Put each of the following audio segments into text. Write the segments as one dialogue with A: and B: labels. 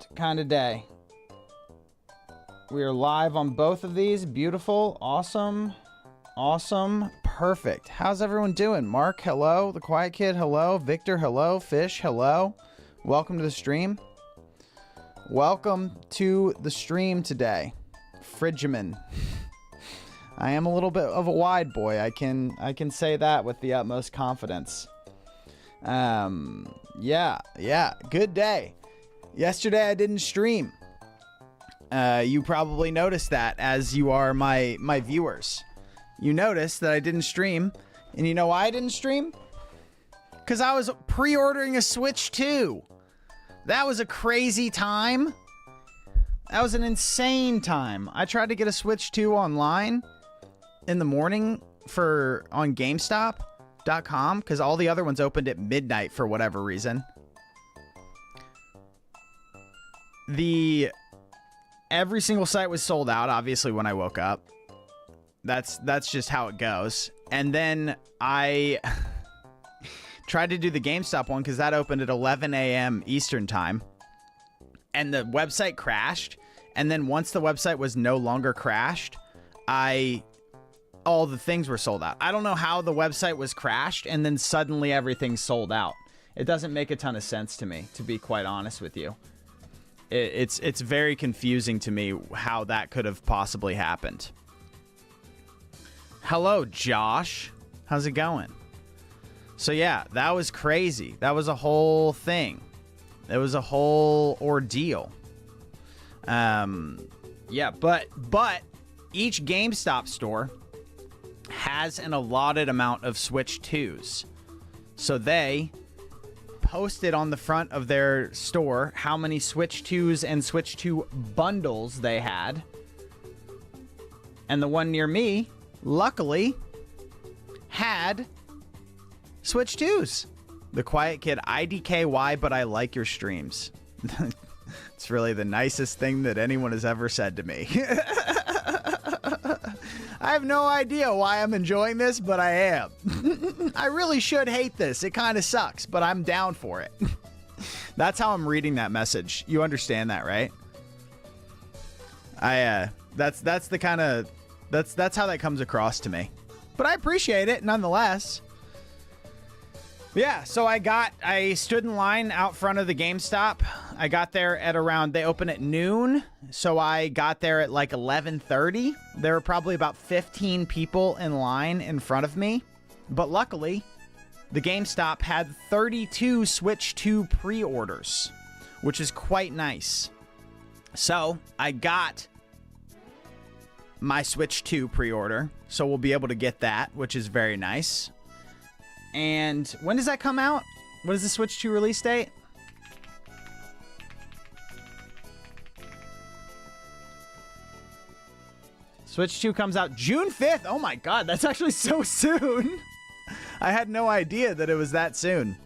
A: perfect kind of day. We are live on both of these. Beautiful, awesome, awesome, perfect. How's everyone doing? Mark, hello. The Quiet Kid, hello. Victor, hello. Fish, hello. Welcome to the stream. Welcome to the stream today. Frigiman. I am a little bit of a wide boy. I can say that with the utmost confidence. Yeah, good day. Yesterday I didn't stream. You probably noticed that, as you are my viewers. You noticed that I didn't stream, and you know why I didn't stream? Because I was pre-ordering a Switch 2. That was a crazy time. That was an insane time. I tried to get a Switch 2 online in the morning on GameStop.com because all the other ones opened at midnight for whatever reason. Every single site was sold out, obviously, when I woke up. That's just how it goes. And then I tried to do the GameStop one because that opened at 11 a.m. Eastern time. And the website crashed. And then once the website was no longer crashed, all the things were sold out. I don't know how the website was crashed and then suddenly everything sold out. It doesn't make a ton of sense to me, to be quite honest with you. It's very confusing to me how that could have possibly happened. Hello, Josh. How's it going? So yeah, that was crazy. That was a whole thing. It was a whole ordeal. Yeah, but each GameStop store has an allotted amount of Switch 2s. So they posted on the front of their store how many Switch 2s and Switch 2 bundles they had. And the one near me, luckily, had Switch 2s. The Quiet Kid, IDKY, but I like your streams. It's really the nicest thing that anyone has ever said to me. I have no idea why I'm enjoying this, but I am. I really should hate this. It kind of sucks, but I'm down for it. That's how I'm reading that message. You understand that, right? That's the kind of that's how that comes across to me. But I appreciate it nonetheless. Yeah, so I stood in line out front of the GameStop. I got there at around, they open at noon, so I got there at like 11:30. There were probably about 15 people in line in front of me, but luckily, the GameStop had 32 Switch 2 pre-orders, which is quite nice. So, I got my Switch 2 pre-order, so we'll be able to get that, which is very nice. And when does that come out? What is the Switch 2 release date? Switch 2 comes out June 5th. Oh my god, that's actually so soon. I had no idea that it was that soon.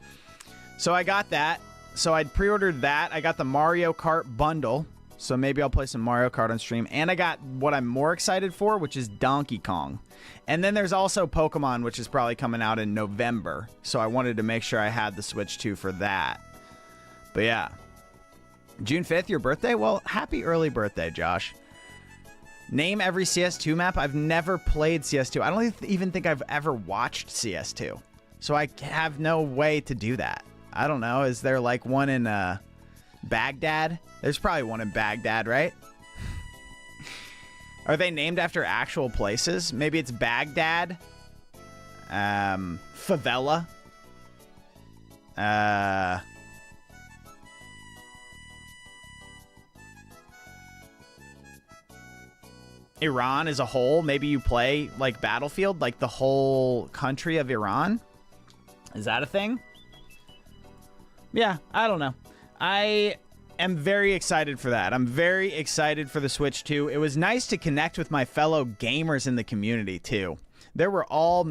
A: So I got that. So I'd pre-ordered that. I got the Mario Kart bundle. So maybe I'll play some Mario Kart on stream. And I got what I'm more excited for, which is Donkey Kong. And then there's also Pokemon, which is probably coming out in November. So I wanted to make sure I had the Switch 2 for that. But yeah. June 5th, your birthday? Well, happy early birthday, Josh. Name every CS2 map. I've never played CS2. I don't even think I've ever watched CS2. So I have no way to do that. I don't know. Is there like one in Baghdad? There's probably one in Baghdad, right? Are they named after actual places? Maybe it's Baghdad. Favela. Iran as a whole. Maybe you play like Battlefield, like the whole country of Iran. Is that a thing? Yeah, I don't know. I am very excited for that. I'm very excited for the Switch 2. It was nice to connect with my fellow gamers in the community too. There were all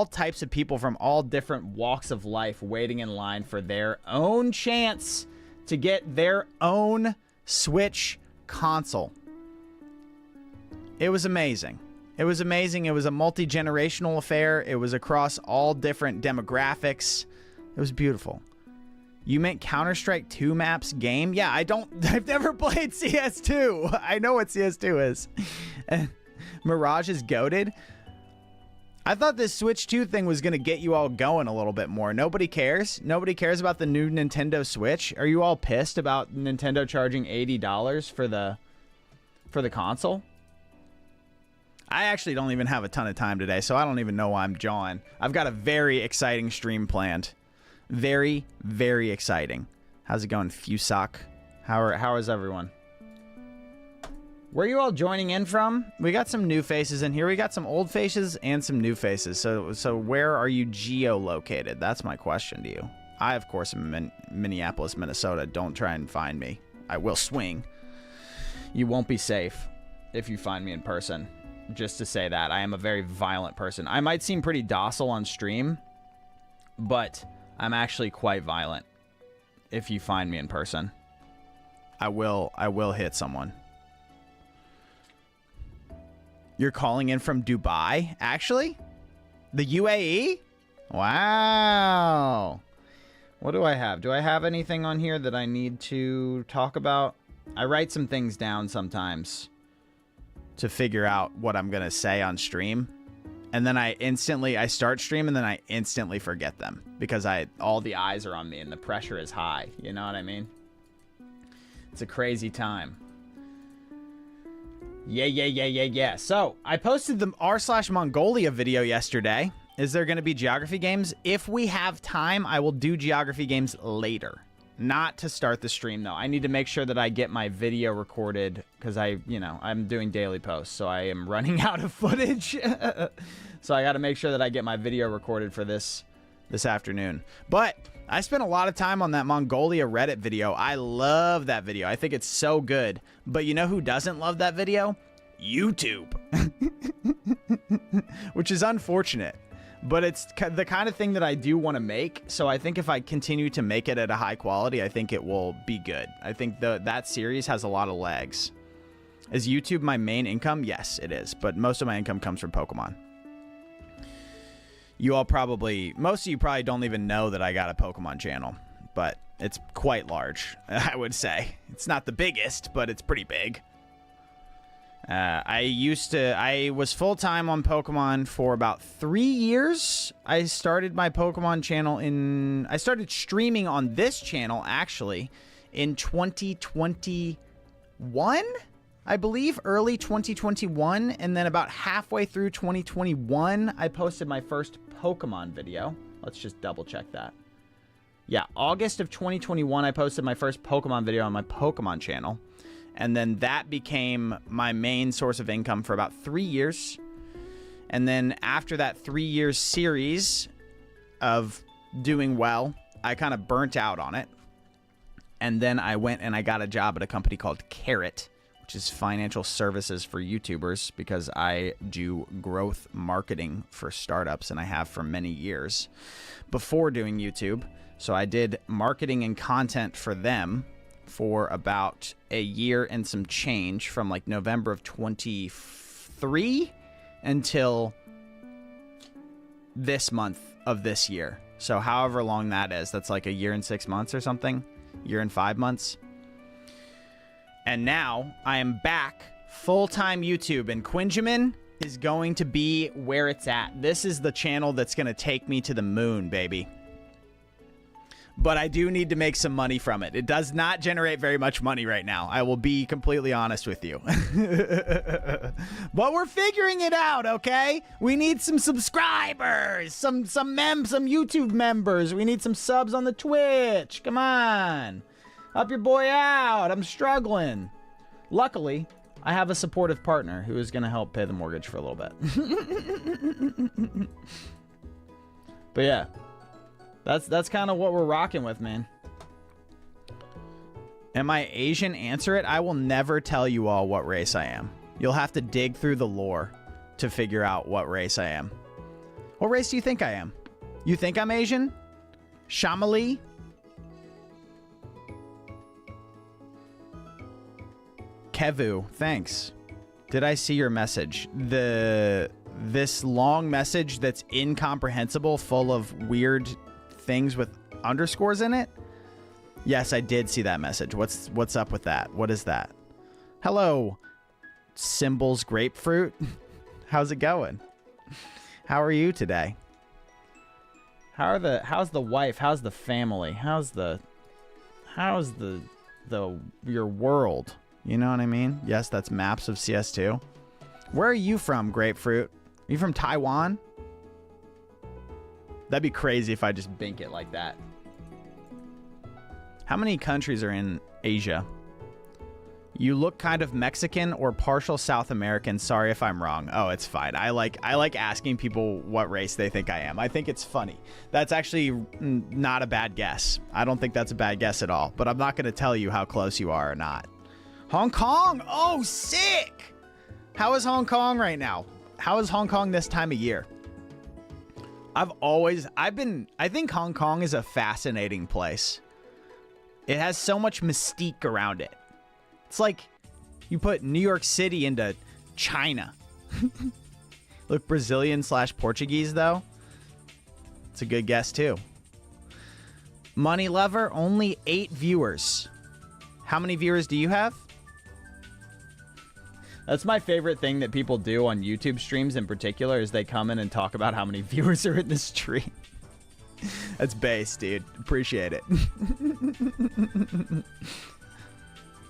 A: types of people from all different walks of life waiting in line for their own chance to get their own Switch console. It was amazing. It was amazing. It was a multi-generational affair. It was across all different demographics. It was beautiful. You meant Counter-Strike 2 maps game? Yeah, I've never played CS2. I know what CS2 is. Mirage is goated. I thought this Switch 2 thing was going to get you all going a little bit more. Nobody cares? Nobody cares about the new Nintendo Switch? Are you all pissed about Nintendo charging $80 for the console? I actually don't even have a ton of time today, so I don't even know why I'm jawing. I've got a very exciting stream planned. Very, very exciting. How's it going, Fusock? How is everyone? Where are you all joining in from? We got some new faces in here. We got some old faces and some new faces. So where are you geo-located? That's my question to you. I, of course, am in Minneapolis, Minnesota. Don't try and find me. I will swing. You won't be safe if you find me in person. Just to say that. I am a very violent person. I might seem pretty docile on stream, but I'm actually quite violent if you find me in person. I will hit someone. You're calling in from Dubai, actually? The UAE? Wow. What do I have? Do I have anything on here that I need to talk about? I write some things down sometimes to figure out what I'm going to say on stream. And then I start stream and then I instantly forget them because all the eyes are on me and the pressure is high. You know what I mean? It's a crazy time. Yeah. So, I posted the r/Mongolia video yesterday. Is there going to be geography games? If we have time, I will do geography games later. Not to start the stream, though. I need to make sure that I get my video recorded because I'm doing daily posts, so I am running out of footage. So I got to make sure that I get my video recorded for this afternoon. But I spent a lot of time on that Mongolia Reddit video. I love that video. I think it's so good. But you know who doesn't love that video? YouTube. Which is unfortunate. But it's the kind of thing that I do want to make. So I think if I continue to make it at a high quality, I think it will be good. I think that series has a lot of legs. Is YouTube my main income? Yes, it is. But most of my income comes from Pokemon. Most of you probably don't even know that I got a Pokemon channel, but it's quite large, I would say. It's not the biggest, but it's pretty big. I was full-time on Pokemon for about 3 years. I started my Pokemon channel I started streaming on this channel, actually, in 2021? I believe early 2021, and then about halfway through 2021, I posted my first Pokemon video. Let's just double check that. Yeah, August of 2021, I posted my first Pokemon video on my Pokemon channel. And then that became my main source of income for about 3 years. And then after that 3 year series of doing well, I kind of burnt out on it. And then I went and I got a job at a company called Carrot, which is financial services for YouTubers, because I do growth marketing for startups, and I have for many years before doing YouTube. So I did marketing and content for them for about a year and some change, from like November of 23 until this month of this year. So however long that is, that's like a year and 6 months or something, year and 5 months. And now I am back full-time YouTube, and Quinjamin is going to be where it's at. This is the channel that's going to take me to the moon, baby. But I do need to make some money from it. It does not generate very much money right now. I will be completely honest with you. But we're figuring it out, okay? We need some subscribers, some YouTube members. We need some subs on the Twitch. Come on. Help your boy out. I'm struggling. Luckily, I have a supportive partner who is going to help pay the mortgage for a little bit. But yeah. That's kind of what we're rocking with, man. Am I Asian? Answer it. I will never tell you all what race I am. You'll have to dig through the lore to figure out what race I am. What race do you think I am? You think I'm Asian? Shamali? Kevu, thanks. Did I see your message? This long message that's incomprehensible, full of weird things with underscores in it? Yes, I did see that message. What's up with that? What is that? Hello, Symbols Grapefruit. How's it going? How are you today? How's the wife? How's the family? How's your world? You know what I mean? Yes, that's maps of CS2. Where are you from, Grapefruit? Are you from Taiwan? That'd be crazy if I just bink it like that. How many countries are in Asia? You look kind of Mexican or partial South American. Sorry if I'm wrong. Oh, it's fine. I like asking people what race they think I am. I think it's funny. That's actually not a bad guess. I don't think that's a bad guess at all. But I'm not going to tell you how close you are or not. Hong Kong! Oh, sick! How is Hong Kong right now? How is Hong Kong this time of year? I think Hong Kong is a fascinating place. It has so much mystique around it. It's like you put New York City into China. Look, Brazilian/Portuguese, though. It's a good guess, too. Money Lover, only 8 viewers. How many viewers do you have? That's my favorite thing that people do on YouTube streams in particular, is they come in and talk about how many viewers are in the stream. That's base, dude. Appreciate it.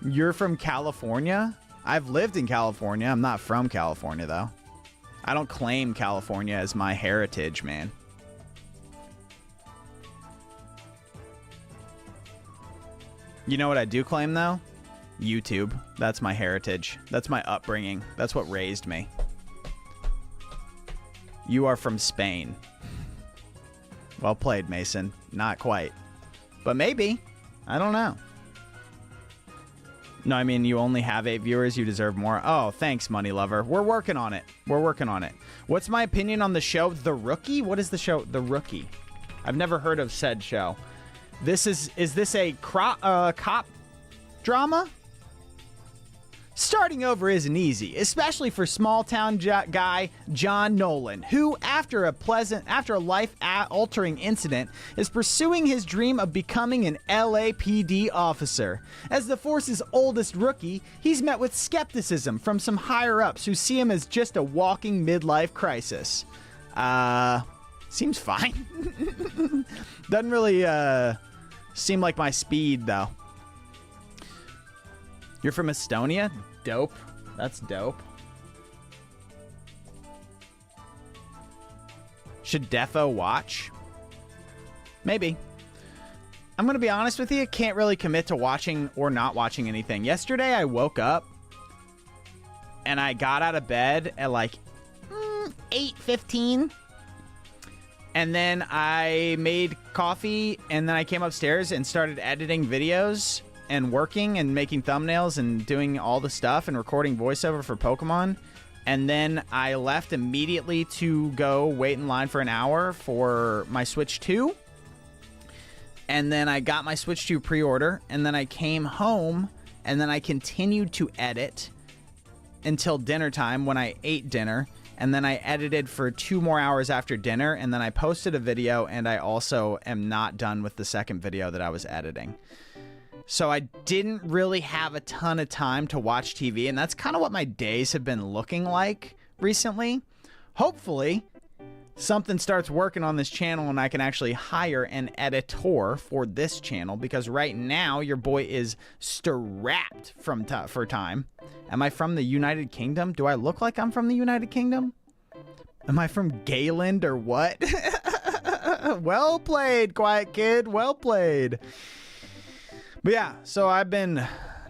A: You're from California? I've lived in California. I'm not from California, though. I don't claim California as my heritage, man. You know what I do claim, though? YouTube. That's my heritage. That's my upbringing. That's what raised me. You are from Spain. Well played, Mason. Not quite. But maybe. I don't know. No, I mean, you only have 8 viewers. You deserve more. Oh, thanks, Money Lover. We're working on it. We're working on it. What's my opinion on the show The Rookie? What is the show The Rookie? I've never heard of said show. Is this a cop drama? Starting over isn't easy, especially for small-town guy John Nolan, who, after a life-altering incident, is pursuing his dream of becoming an LAPD officer. As the force's oldest rookie, he's met with skepticism from some higher-ups who see him as just a walking midlife crisis. Seems fine. Doesn't really, seem like my speed, though. You're from Estonia? Dope. That's dope. Should Defo watch? Maybe. I'm going to be honest with you. Can't really commit to watching or not watching anything. Yesterday, I woke up and I got out of bed at like 8:15. And then I made coffee and then I came upstairs and started editing videos and working and making thumbnails and doing all the stuff and recording voiceover for Pokemon. And then I left immediately to go wait in line for an hour for my Switch 2. And then I got my Switch 2 pre-order. And then I came home and then I continued to edit until dinner time when I ate dinner. And then I edited for 2 more hours after dinner. And then I posted a video, and I also am not done with the second video that I was editing. So I didn't really have a ton of time to watch TV, and that's kind of what my days have been looking like recently. Hopefully, something starts working on this channel and I can actually hire an editor for this channel, because right now your boy is strapped for time. Am I from the United Kingdom? Do I look like I'm from the United Kingdom? Am I from Gayland or what? Well played, quiet kid. Well played. But yeah, so I've been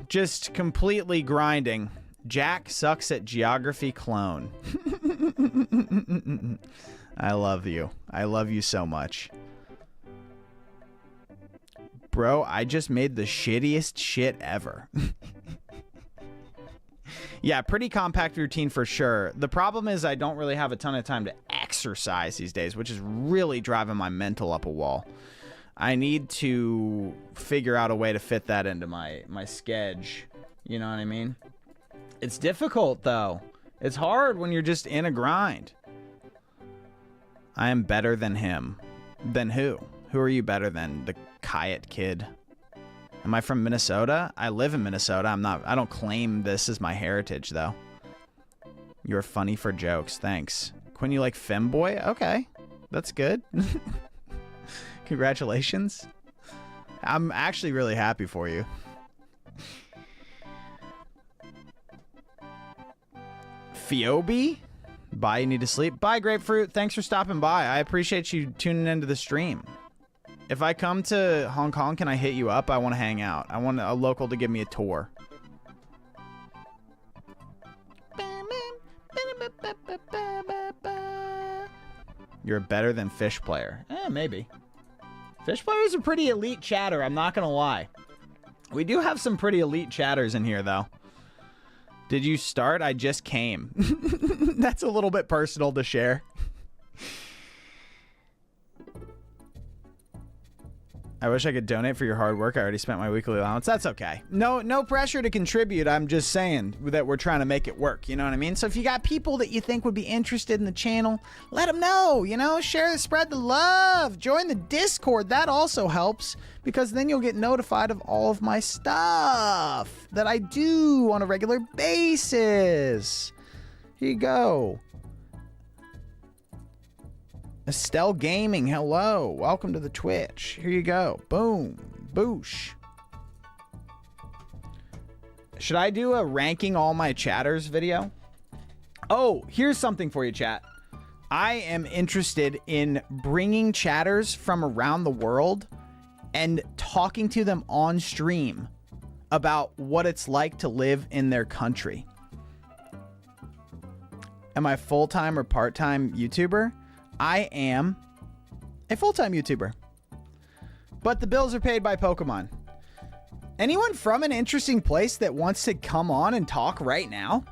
A: just completely grinding. Jack sucks at geography clone. I love you. I love you so much. Bro, I just made the shittiest shit ever. Yeah, pretty compact routine for sure. The problem is I don't really have a ton of time to exercise these days, which is really driving my mental up a wall. I need to figure out a way to fit that into my schedule. You know what I mean? It's difficult, though. It's hard when you're just in a grind. I am better than him. Than who? Who are you better than? The Kayet kid? Am I from Minnesota? I live in Minnesota. I don't claim this as my heritage, though. You're funny for jokes. Thanks. Quinn, you like femboy? Okay. That's good. Congratulations. I'm actually really happy for you. Phoebe? Bye, you need to sleep. Bye, Grapefruit. Thanks for stopping by. I appreciate you tuning into the stream. If I come to Hong Kong, can I hit you up? I want to hang out. I want a local to give me a tour. You're a better than fish player. Maybe. Fish player is a pretty elite chatter, I'm not going to lie. We do have some pretty elite chatters in here, though. Did you start? I just came. That's a little bit personal to share. I wish I could donate for your hard work. I already spent my weekly allowance. That's okay. No pressure to contribute. I'm just saying that we're trying to make it work. You know what I mean? So if you got people that you think would be interested in the channel, let them know. You know, share, spread the love. Join the Discord. That also helps because then you'll get notified of all of my stuff that I do on a regular basis. Here you go. Estelle Gaming, hello. Welcome to the Twitch. Here you go. Boom. Boosh. Should I do a ranking all my chatters video? Oh, here's something for you, chat. I am interested in bringing chatters from around the world and talking to them on stream about what it's like to live in their country. Am I full-time or part-time YouTuber? I am a full-time YouTuber, but the bills are paid by Pokemon. Anyone from an interesting place that wants to come on and talk right now?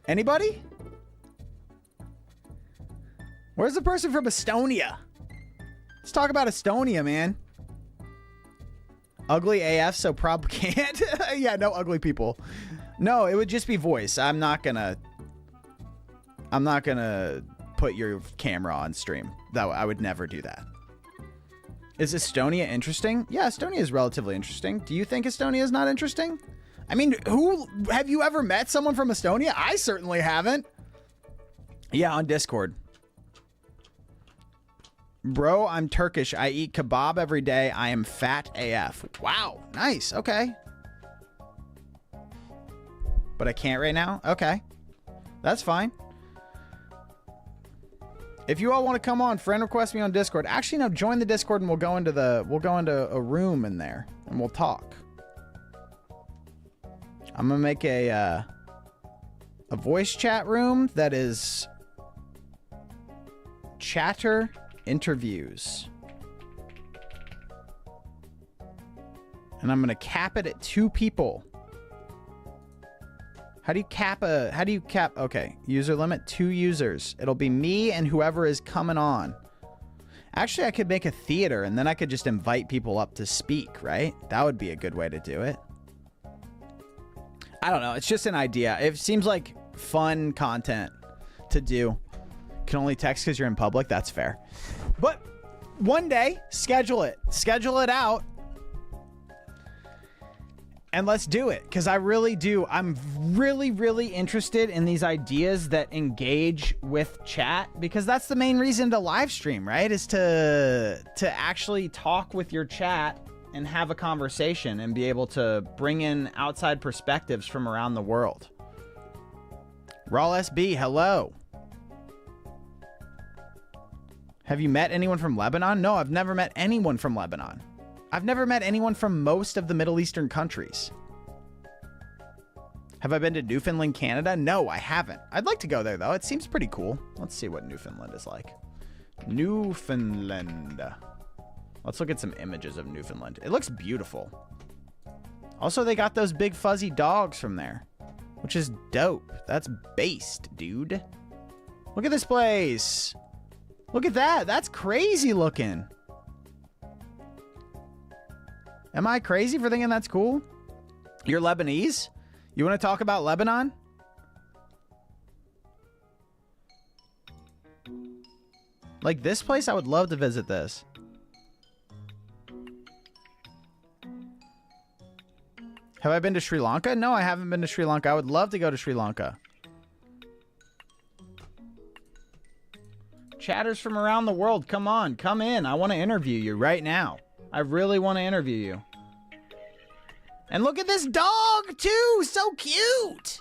A: Anybody? Where's the person from Estonia? Let's talk about Estonia, man. Ugly AF, so probably can't. Yeah, no ugly people. No, it would just be voice. I'm not gonna put your camera on stream. That I would never do that. Is Estonia interesting? Yeah, Estonia is relatively interesting. Do you think Estonia is not interesting? I mean, have you ever met someone from Estonia? I certainly haven't. Yeah, on Discord. Bro, I'm Turkish. I eat kebab every day. I am fat AF. Wow, nice. Okay. But I can't right now? Okay. That's fine. If you all want to come on, friend request me on Discord. Actually, no, join the Discord and we'll go into a room in there and we'll talk. I'm gonna make a voice chat room that is chatter interviews. And I'm gonna cap it at 2 people. How do you cap okay, user limit 2 users. It'll be me and whoever is coming on. Actually, I could make a theater and then I could just invite people up to speak, right? That would be a good way to do it. I don't know, it's just an idea. It seems like fun content to do. Can only text because you're in public, that's fair. But one day, schedule it out. And let's do it, because I really do. I'm really, really interested in these ideas that engage with chat, because that's the main reason to live stream, right? Is to actually talk with your chat and have a conversation and be able to bring in outside perspectives from around the world. Raw SB, hello. Have you met anyone from Lebanon? No, I've never met anyone from Lebanon. I've never met anyone from most of the Middle Eastern countries. Have I been to Newfoundland, Canada? No, I haven't. I'd like to go there, though. It seems pretty cool. Let's see what Newfoundland is like. Newfoundland. Let's look at some images of Newfoundland. It looks beautiful. Also, they got those big fuzzy dogs from there, which is dope. That's based, dude. Look at this place. Look at that. That's crazy looking. Am I crazy for thinking that's cool? You're Lebanese? You want to talk about Lebanon? Like this place, I would love to visit this. Have I been to Sri Lanka? No, I haven't been to Sri Lanka. I would love to go to Sri Lanka. Chatters from around the world, come on, come in. I want to interview you right now. I really want to interview you. And look at this dog, too. So cute.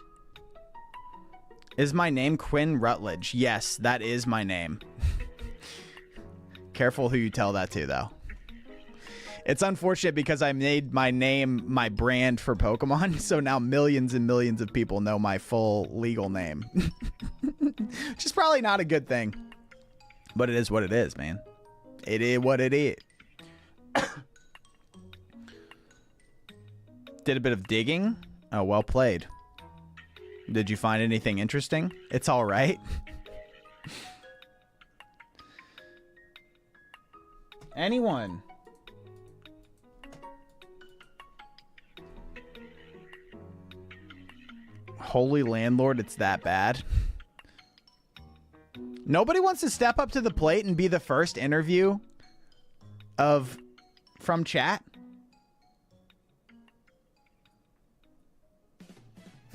A: Is my name Quinn Rutledge? Yes, that is my name. Careful who you tell that to, though. It's unfortunate because I made my name my brand for Pokemon, so now millions and millions of people know my full legal name. Which is probably not a good thing. But it is what it is, man. It is what it is. Did a bit of digging. Oh, well played. Did you find anything interesting? It's all right. Anyone? Holy landlord, it's that bad. Nobody wants to step up to the plate and be the first interview from chat.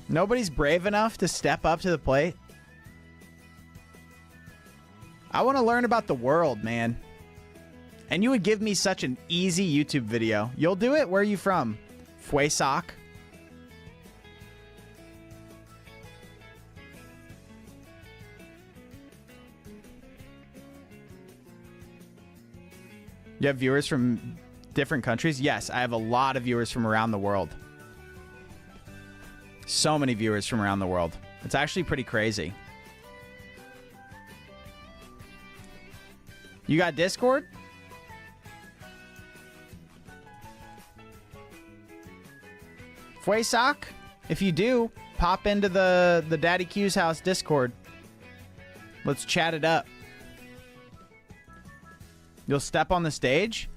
A: Nobody's brave enough to step up to the plate. I want to learn about the world, man. And you would give me such an easy YouTube video. You'll do it? Where are you from? Fuesoc? You have viewers from different countries? Yes, I have a lot of viewers from around the world. So many viewers from around the world. It's actually pretty crazy. You got Discord? Fuesoc? If you do, pop into the Daddy Q's house Discord. Let's chat it up. You'll step on the stage?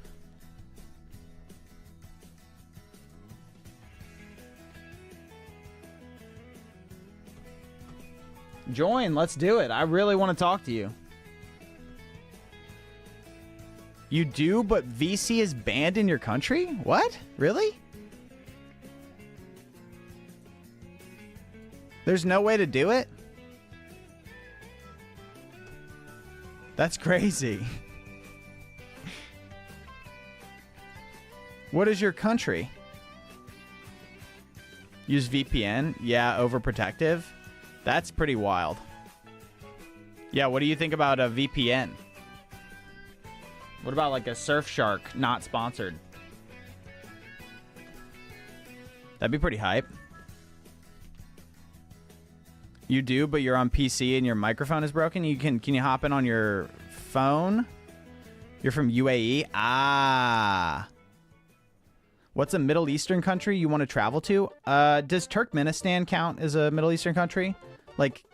A: Join, let's do it. I really want to talk to you. You do, but VC is banned in your country? What? Really? There's no way to do it? That's crazy. What is your country? Use VPN? Yeah, overprotective. That's pretty wild. Yeah, what do you think about a VPN? What about like a Surfshark, not sponsored? That'd be pretty hype. You do, but you're on PC and your microphone is broken. Can you hop in on your phone? You're from UAE? Ah. What's a Middle Eastern country you want to travel to? Does Turkmenistan count as a Middle Eastern country? Like,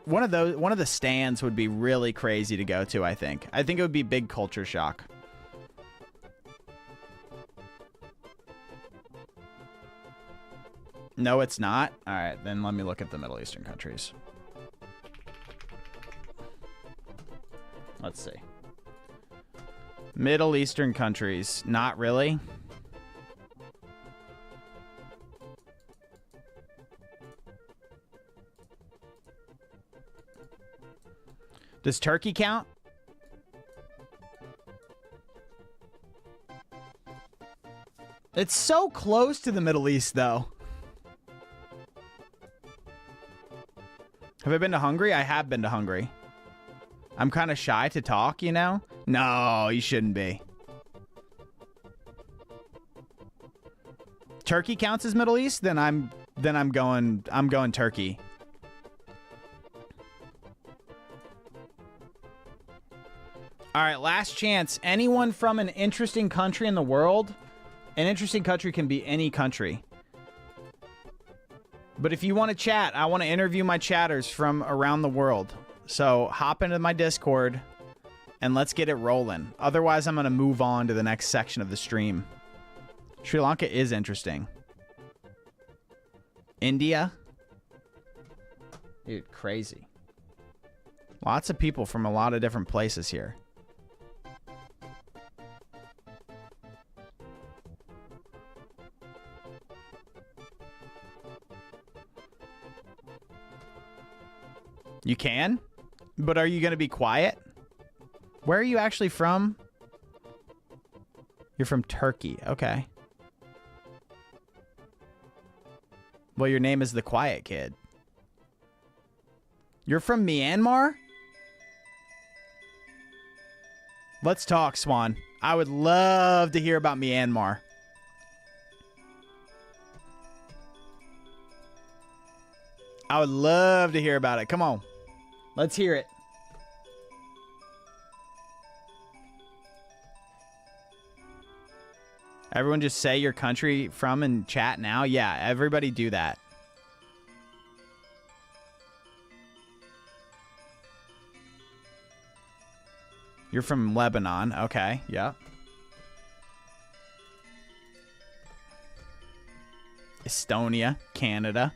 A: one of the stands would be really crazy to go to, I think. I think it would be big culture shock. No, it's not? All right, then let me look at the Middle Eastern countries. Let's see. Middle Eastern countries. Not really. Does Turkey count? It's so close to the Middle East, though. Have I been to Hungary? I have been to Hungary. I'm kind of shy to talk, you know? No, you shouldn't be. Turkey counts as Middle East? Then I'm going Turkey. All right, last chance. Anyone from an interesting country in the world? An interesting country can be any country. But if you want to chat, I want to interview my chatters from around the world. So hop into my Discord and let's get it rolling. Otherwise, I'm going to move on to the next section of the stream. Sri Lanka is interesting. India? Dude, crazy. Lots of people from a lot of different places here. You can? But are you going to be quiet? Where are you actually from? You're from Turkey. Okay. Well, your name is the Quiet Kid. You're from Myanmar? Let's talk, Swan. I would love to hear about Myanmar. I would love to hear about it. Come on. Let's hear it. Everyone just say your country from in chat now. Yeah, everybody do that. You're from Lebanon. Okay, yeah. Estonia, Canada.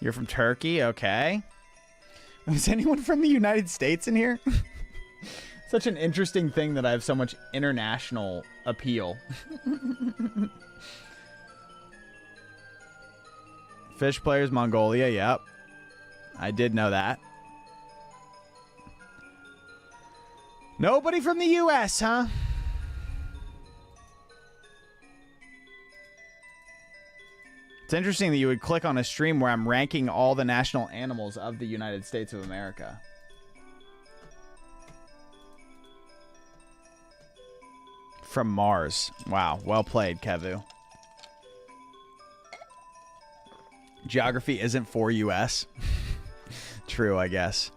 A: You're from Turkey. Okay. Is anyone from the United States in here? Such an interesting thing that I have so much international appeal. Fish players, Mongolia. Yep. I did know that. Nobody from the U.S., huh? It's interesting that you would click on a stream where I'm ranking all the national animals of the United States of America. From Mars. Wow. Well played, Kevu. Geography isn't for U.S. True, I guess.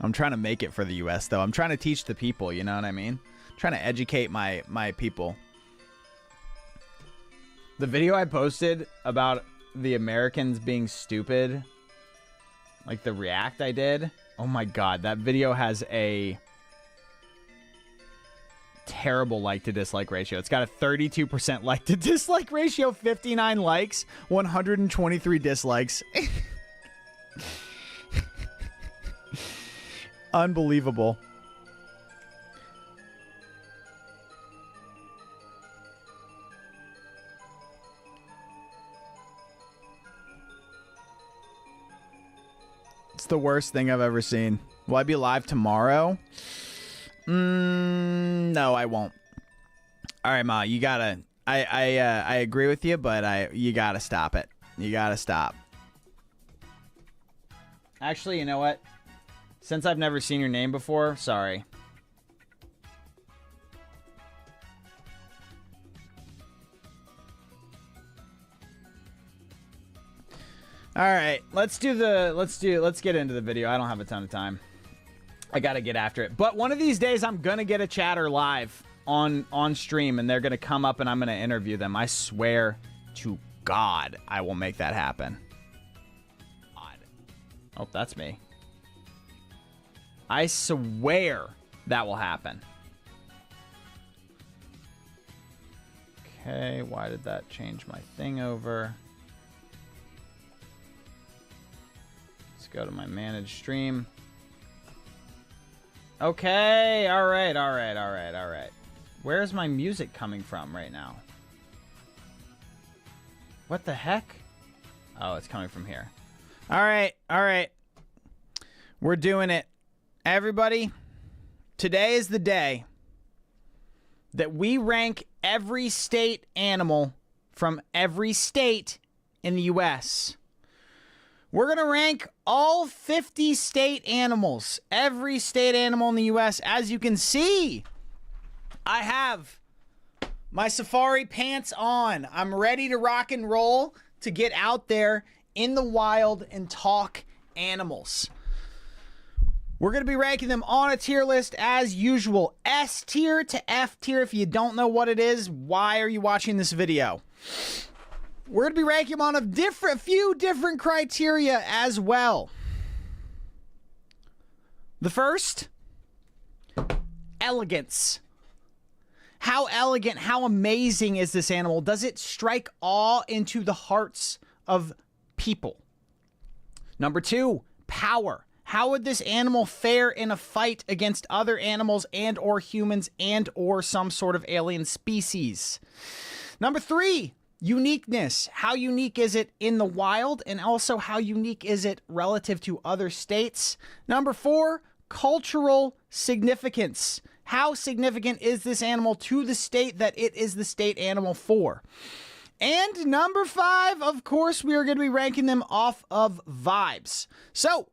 A: I'm trying to make it for the U.S., though. I'm trying to teach the people, you know what I mean? I'm trying to educate my people. The video I posted about the Americans being stupid, like the react I did, oh my god, that video has a terrible like to dislike ratio. It's got a 32% like to dislike ratio, 59 likes, 123 dislikes. Unbelievable. It's the worst thing I've ever seen. Will I be live tomorrow? No, I won't. All right, Ma, you gotta. I agree with you, but you gotta stop it. You gotta stop. Actually, you know what? Since I've never seen your name before, sorry. All right, let's get into the video. I don't have a ton of time. I got to get after it. But one of these days I'm going to get a chatter live on stream and they're going to come up and I'm going to interview them. I swear to God, I will make that happen. Oh, that's me. I swear that will happen. Okay, why did that change my thing over? Let's go to my managed stream. Okay, all right. Where's my music coming from right now? What the heck? Oh, it's coming from here. All right. We're doing it. Everybody, today is the day that we rank every state animal from every state in the U.S. We're going to rank all 50 state animals, every state animal in the U.S. As you can see, I have my safari pants on. I'm ready to rock and roll to get out there in the wild and talk animals. We're going to be ranking them on a tier list as usual. S tier to F tier. If you don't know what it is, why are you watching this video? We're going to be ranking them on a few different criteria as well. The first, elegance. How elegant, how amazing is this animal? Does it strike awe into the hearts of people? Number two, power. How would this animal fare in a fight against other animals and or humans and or some sort of alien species? Number three, uniqueness. How unique is it in the wild? And also, how unique is it relative to other states? Number 4, cultural significance. How significant is this animal to the state that it is the state animal for? And number 5, of course, we are going to be ranking them off of vibes. So,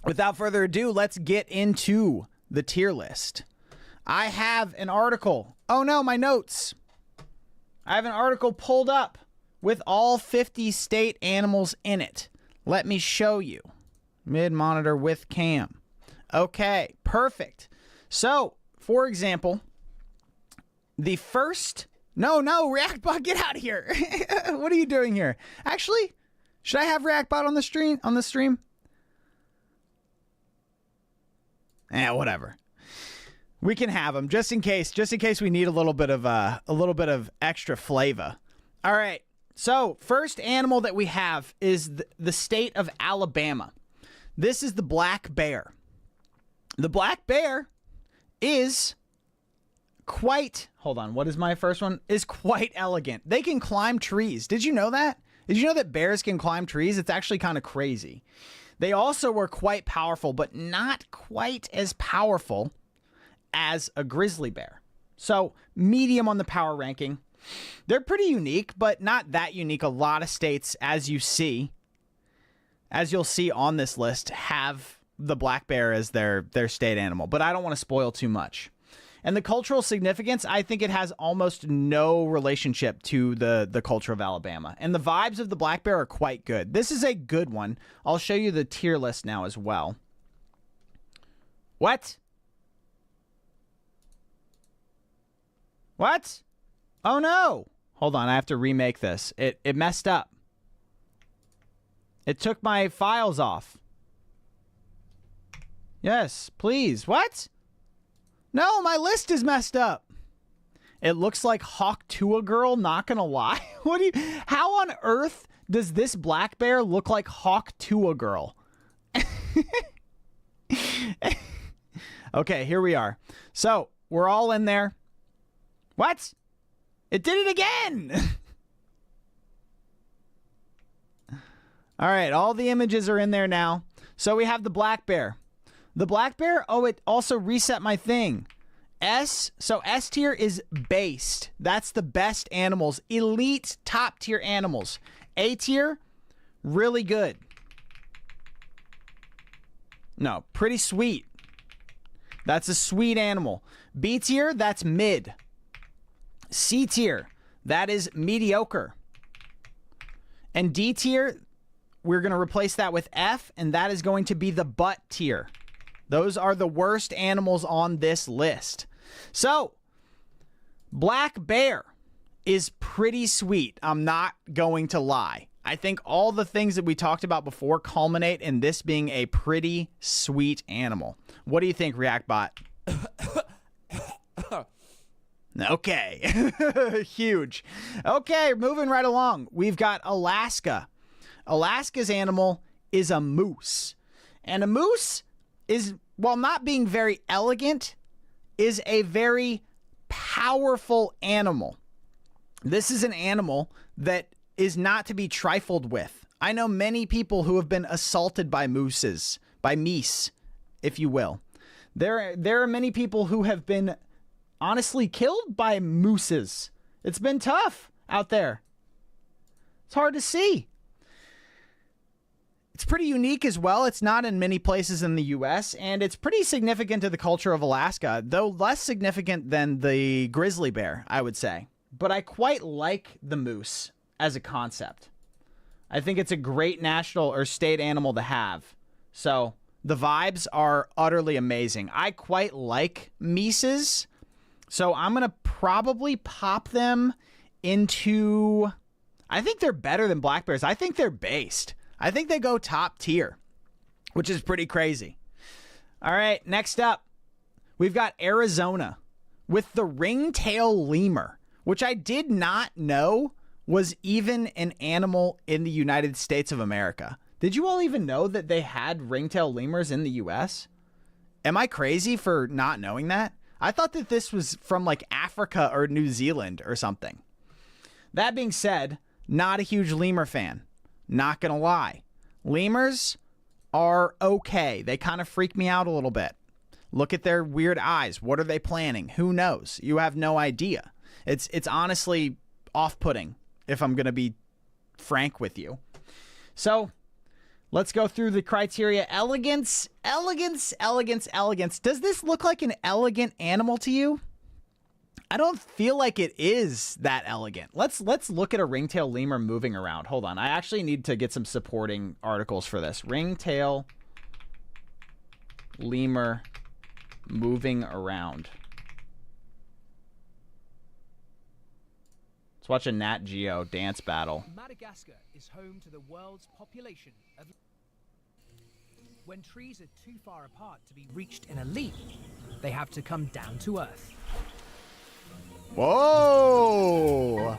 A: without further ado, let's get into the tier list. I have an article. Oh no, my notes. I have an article pulled up with all 50 state animals in it. Let me show you. Mid-monitor with cam. Okay, perfect. So, for example, the first... No, ReactBot, get out of here. What are you doing here? Actually, should I have ReactBot on the stream? Whatever. We can have them just in case we need a little bit of extra flavor. All right. So, first animal that we have is the state of Alabama. This is the black bear. The black bear is quite, hold on, what is my first one? Is quite elegant. They can climb trees. Did you know that? Did you know that bears can climb trees? It's actually kind of crazy. They also were quite powerful, but not quite as powerful as a grizzly bear. So, medium on the power ranking. They're pretty unique, but not that unique. A lot of states, as you'll see on this list, have the black bear as their state animal, but I don't want to spoil too much. And the cultural significance, I think it has almost no relationship to the culture of Alabama. And the vibes of the black bear are quite good. This is a good one. I'll show you the tier list now as well. What? What? Oh no. Hold on, I have to remake this. It messed up. It took my files off. Yes, please. What? No, my list is messed up. It looks like Hawk Tua Girl, not gonna lie. How on earth does this black bear look like Hawk Tua Girl? Okay, here we are. So, we're all in there. What? It did it again! All right, all the images are in there now. So we have the black bear. The black bear, oh, it also reset my thing. So S tier is based. That's the best animals. Elite, top tier animals. A tier, really good. No, pretty sweet. That's a sweet animal. B tier, that's mid. C tier, that is mediocre. And D tier, we're going to replace that with F, and that is going to be the butt tier. Those are the worst animals on this list. So, black bear is pretty sweet. I'm not going to lie. I think all the things that we talked about before culminate in this being a pretty sweet animal. What do you think, ReactBot? Okay. Huge. Okay, moving right along. We've got Alaska. Alaska's animal is a moose. And a moose is, while not being very elegant, is a very powerful animal. This is an animal that is not to be trifled with. I know many people who have been assaulted by mooses, by meese, if you will. There are many people who have been honestly killed by mooses. It's been tough out there. It's hard to see. It's pretty unique as well. It's not in many places in the U.S., and it's pretty significant to the culture of Alaska, though less significant than the grizzly bear, I would say. But I quite like the moose as a concept. I think it's a great national or state animal to have. So the vibes are utterly amazing. I quite like meeses, so I'm going to probably pop them into... I think they're better than black bears. I think they're based. I think they go top tier, which is pretty crazy. All right, next up, we've got Arizona with the ringtail lemur, which I did not know was even an animal in the United States of America. Did you all even know that they had ringtail lemurs in the U.S.? Am I crazy for not knowing that? I thought that this was from like Africa or New Zealand or something. That being said, not a huge lemur fan. Not going to lie. Lemurs are okay. They kind of freak me out a little bit. Look at their weird eyes. What are they planning? Who knows? You have no idea. It's honestly off-putting, if I'm going to be frank with you. So, let's go through the criteria. Elegance, elegance, elegance, elegance. Does this look like an elegant animal to you? I don't feel like it is that elegant. Let's look at a ringtail lemur moving around. Hold on. I actually need to get some supporting articles for this. Ringtail lemur moving around. Let's watch a Nat Geo dance battle.
B: Madagascar is home to the world's population of... When trees are too far apart to be reached in a leap, they have to come down to earth.
A: Whoa!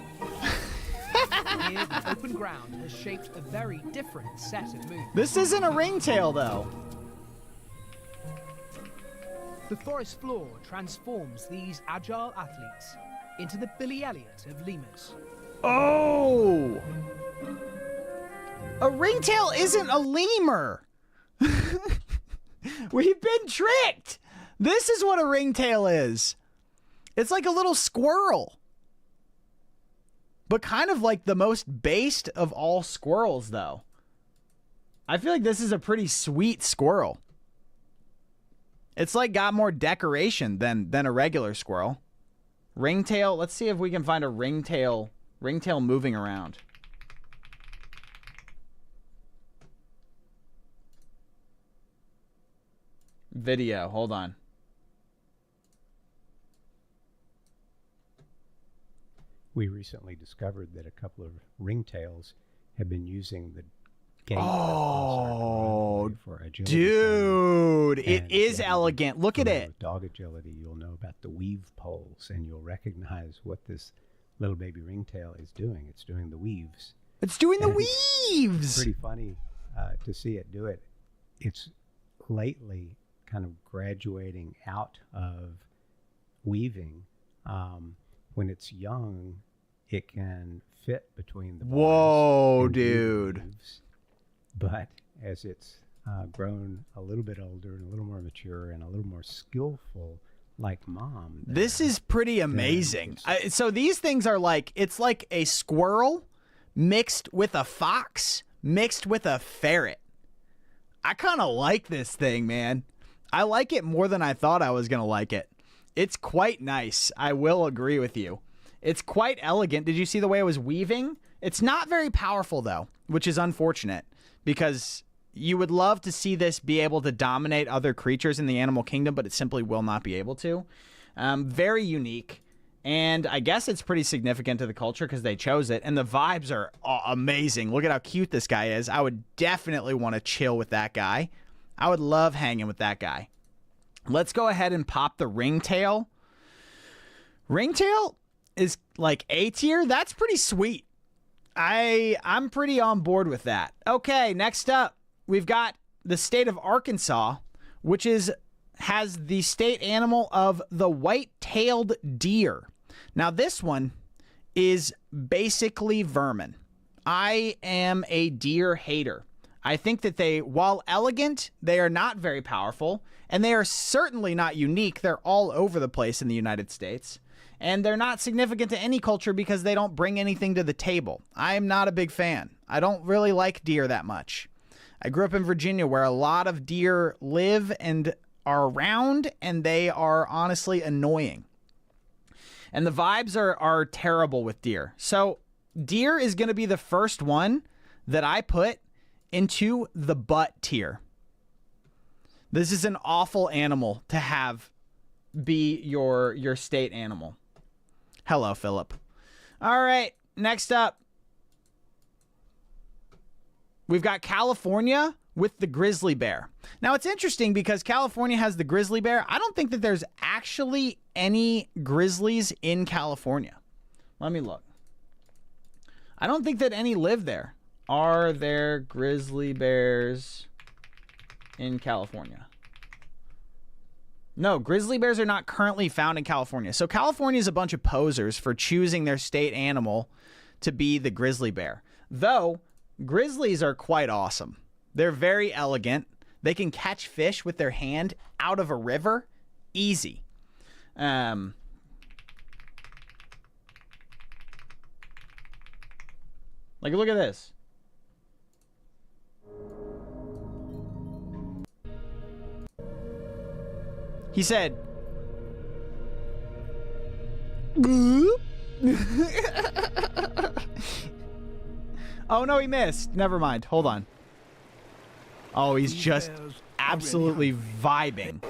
B: Here, the open ground has shaped a very different set of movements.
A: This isn't a ringtail, though.
B: The forest floor transforms these agile athletes into the Billy Elliot of lemurs.
A: Oh! A ringtail isn't a lemur. We've been tricked. This is what a ringtail is. It's like a little squirrel. But kind of like the most based of all squirrels, though. I feel like this is a pretty sweet squirrel. It's like got more decoration than a regular squirrel. Ringtail. Let's see if we can find a ringtail moving around. Video. Hold on.
C: We recently discovered that a couple of ringtails have been using the gate for agility.
A: Dude, it is elegant. Look at it.
C: With dog agility, you'll know about the weave poles, and you'll recognize what this little baby ringtail is doing. It's doing the weaves.
A: It's doing the
C: And
A: weaves.
C: It's pretty funny to see it do it. It's lately kind of graduating out of weaving. When it's young, it can fit between the bars.
A: Whoa,
C: and
A: dude.
C: weaves. But as it's grown a little bit older and a little more mature and a little more skillful, like mom.
A: This is pretty amazing. So these things are like, it's like a squirrel mixed with a fox mixed with a ferret. I kind of like this thing, man. I like it more than I thought I was going to like it. It's quite nice. I will agree with you. It's quite elegant. Did you see the way it was weaving? It's not very powerful, though, which is unfortunate because you would love to see this be able to dominate other creatures in the animal kingdom, but it simply will not be able to. Very unique. And I guess it's pretty significant to the culture because they chose it. And the vibes are amazing. Look at how cute this guy is. I would definitely want to chill with that guy. I would love hanging with that guy. Let's go ahead and pop the ringtail. Ringtail is like A tier. That's pretty sweet. I'm pretty on board with that. Okay, next up, we've got the state of Arkansas, which has the state animal of the white-tailed deer. Now, this one is basically vermin. I am a deer hater. I think that they, while elegant, they are not very powerful, and they are certainly not unique. They're all over the place in the United States, and they're not significant to any culture because they don't bring anything to the table. I am not a big fan. I don't really like deer that much. I grew up in Virginia where a lot of deer live and are around, and they are honestly annoying. And the vibes are terrible with deer. So deer is going to be the first one that I put into the butt tier. This is an awful animal to have be your state animal. Hello, Philip. All right, next up. We've got California with the grizzly bear. Now, it's interesting because California has the grizzly bear. I don't think that there's actually any grizzlies in California. Let me look. I don't think that any live there. Are there grizzly bears in California? No, grizzly bears are not currently found in California. So California is a bunch of posers for choosing their state animal to be the grizzly bear. Though, grizzlies are quite awesome. They're very elegant. They can catch fish with their hand out of a river. Easy. Like, look at this. He said, oh no, he missed. Never mind. Hold on. Oh, he's just absolutely vibing.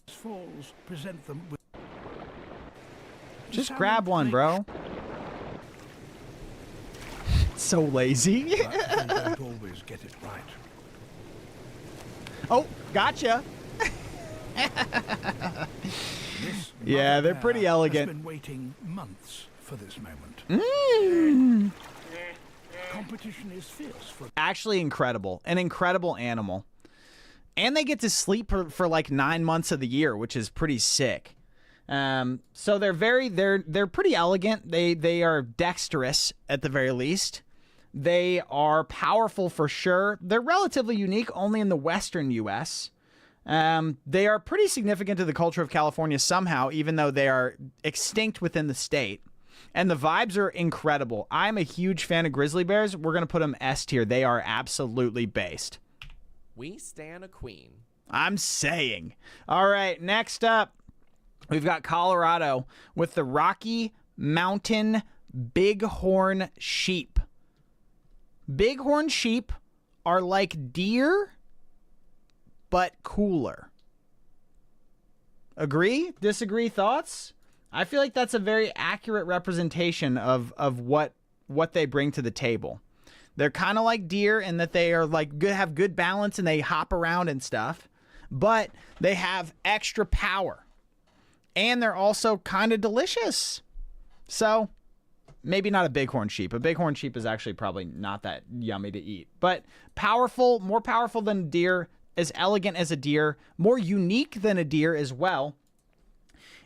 D: Falls present them with
A: Just grab one, bro. So lazy.
D: but they don't always get it right.
A: Oh, gotcha.
D: This
A: Yeah,
D: mother
A: they're
D: bear
A: pretty elegant.
D: Has been waiting months for this moment.
A: Mm.
D: Competition is fierce for
A: Actually incredible. An incredible animal. And they get to sleep for like 9 months of the year, which is pretty sick. So they're pretty elegant. They are dexterous at the very least. They are powerful for sure. They're relatively unique only in the western US. They are pretty significant to the culture of California somehow, even though they are extinct within the state. And the vibes are incredible. I'm a huge fan of grizzly bears. We're going to put them S tier. They are absolutely based.
E: We stand a queen.
A: I'm saying. All right, next up, we've got Colorado with the Rocky Mountain bighorn sheep. Bighorn sheep are like deer, but cooler. Agree? Disagree? Thoughts? I feel like that's a very accurate representation of what they bring to the table. They're kind of like deer in that they are like good, have good balance and they hop around and stuff, but they have extra power. And they're also kind of delicious. So, maybe not a bighorn sheep. A bighorn sheep is actually probably not that yummy to eat. But powerful, more powerful than a deer, as elegant as a deer, more unique than a deer as well.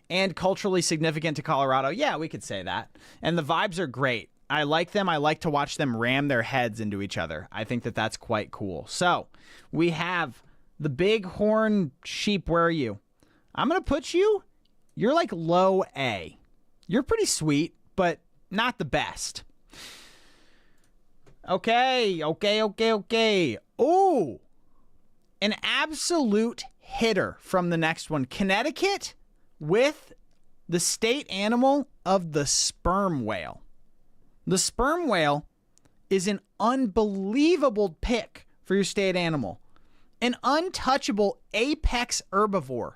A: And culturally significant to Colorado. Yeah, we could say that. And the vibes are great. I like them. I like to watch them ram their heads into each other. I think that that's quite cool. So, we have the bighorn sheep. Where are you? I'm going to put you, you're like low A. You're pretty sweet, but not the best. Okay. Ooh, an absolute hitter from the next one. Connecticut with the state animal of the sperm whale. The sperm whale is an unbelievable pick for your state animal. An untouchable apex herbivore.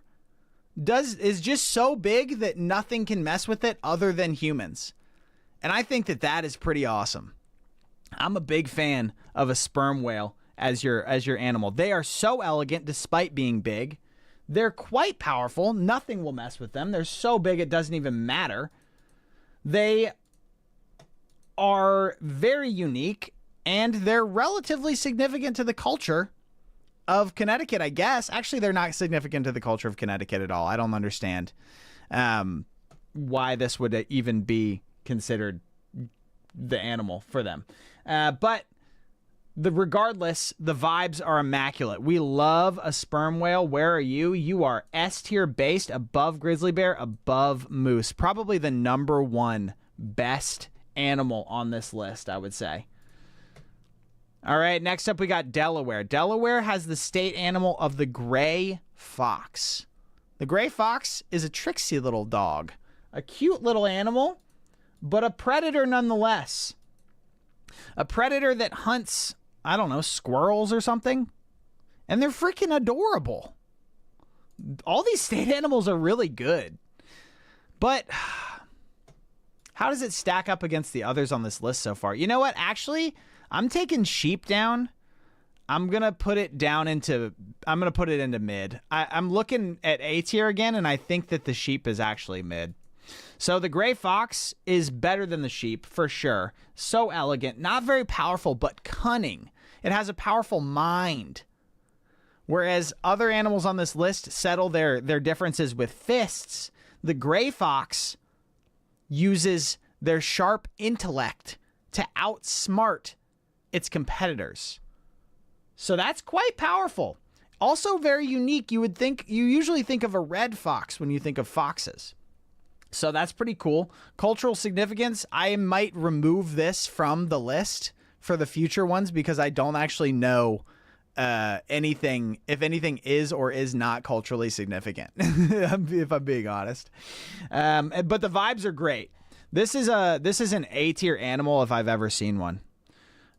A: Is just so big that nothing can mess with it other than humans. And I think that that is pretty awesome. I'm a big fan of a sperm whale as your animal. They are so elegant despite being big. They're quite powerful. Nothing will mess with them. They're so big it doesn't even matter. They are very unique, and they're relatively significant to the culture of Connecticut, I guess. Actually, they're not significant to the culture of Connecticut at all. I don't understand why this would even be considered the animal for them. But regardless, the vibes are immaculate. We love a sperm whale. Where are you? You are S tier based, above grizzly bear, above moose. Probably the number one best animal on this list, I would say. All right, next up we got Delaware. Delaware has the state animal of the gray fox. The gray fox is a tricksy little dog. A cute little animal, but a predator nonetheless. A predator that hunts, I don't know, squirrels or something. And they're freaking adorable. All these state animals are really good. But how does it stack up against the others on this list so far? You know what? Actually, I'm taking sheep down. I'm going to put it into mid. I'm looking at A tier again, and I think that the sheep is actually mid. So the gray fox is better than the sheep, for sure. So elegant. Not very powerful, but cunning. It has a powerful mind. Whereas other animals on this list settle their differences with fists, the gray fox uses their sharp intellect to outsmart its competitors. So that's quite powerful. Also very unique. You usually think of a red fox when you think of foxes. So that's pretty cool. Cultural significance, I might remove this from the list for the future ones because I don't actually know if anything is or is not culturally significant, if I'm being honest. But the vibes are great. This is an A tier animal if I've ever seen one.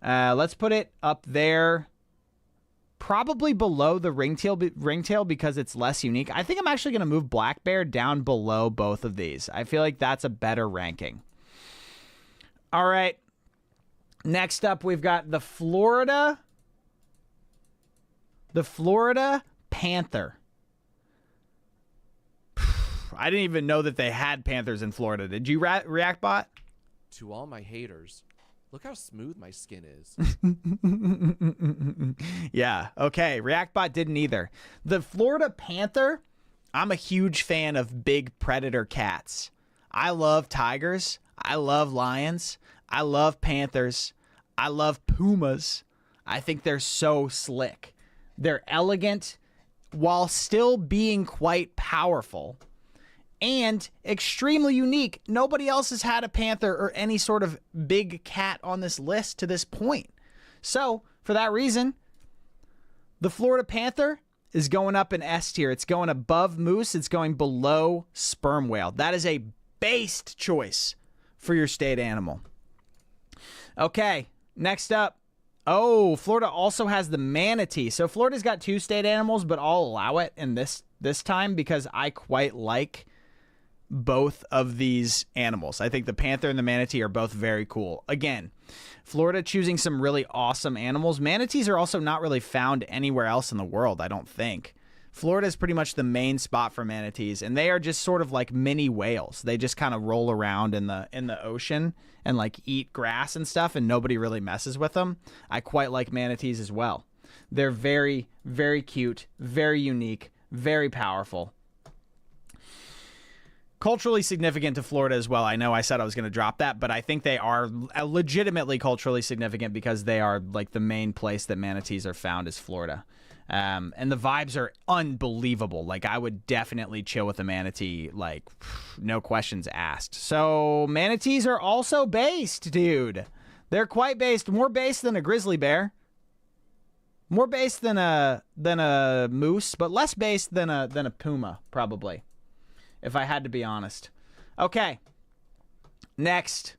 A: Let's put it up there. Probably below the ringtail because it's less unique. I think I'm actually going to move black bear down below both of these. I feel like that's a better ranking. All right. Next up, we've got the Florida panther. I didn't even know that they had panthers in Florida. Did you, Reactbot?
E: To all my haters, look how smooth my skin is.
A: Yeah, okay. Reactbot didn't either. The Florida panther, I'm a huge fan of big predator cats. I love tigers. I love lions. I love panthers. I love pumas. I think they're so slick. They're elegant while still being quite powerful and extremely unique. Nobody else has had a panther or any sort of big cat on this list to this point. So, for that reason, the Florida panther is going up in S tier. It's going above moose. It's going below sperm whale. That is a based choice for your state animal. Okay, next up. Oh, Florida also has the manatee. So Florida's got 2 state animals, but I'll allow it in this time because I quite like both of these animals. I think the panther and the manatee are both very cool. Again, Florida choosing some really awesome animals. Manatees are also not really found anywhere else in the world, I don't think. Florida is pretty much the main spot for manatees, and they are just sort of like mini whales. They just kind of roll around in the ocean and like eat grass and stuff, and nobody really messes with them. I quite like manatees as well. They're very, very cute, very unique, very powerful. Culturally significant to Florida as well. I know I said I was going to drop that, but I think they are legitimately culturally significant because they are like the main place that manatees are found is Florida. And the vibes are unbelievable. Like, I would definitely chill with a manatee, like, no questions asked. So, manatees are also based, dude. They're quite based. More based than a grizzly bear. More based than a moose, but less based than a puma, probably, if I had to be honest. Okay. Next,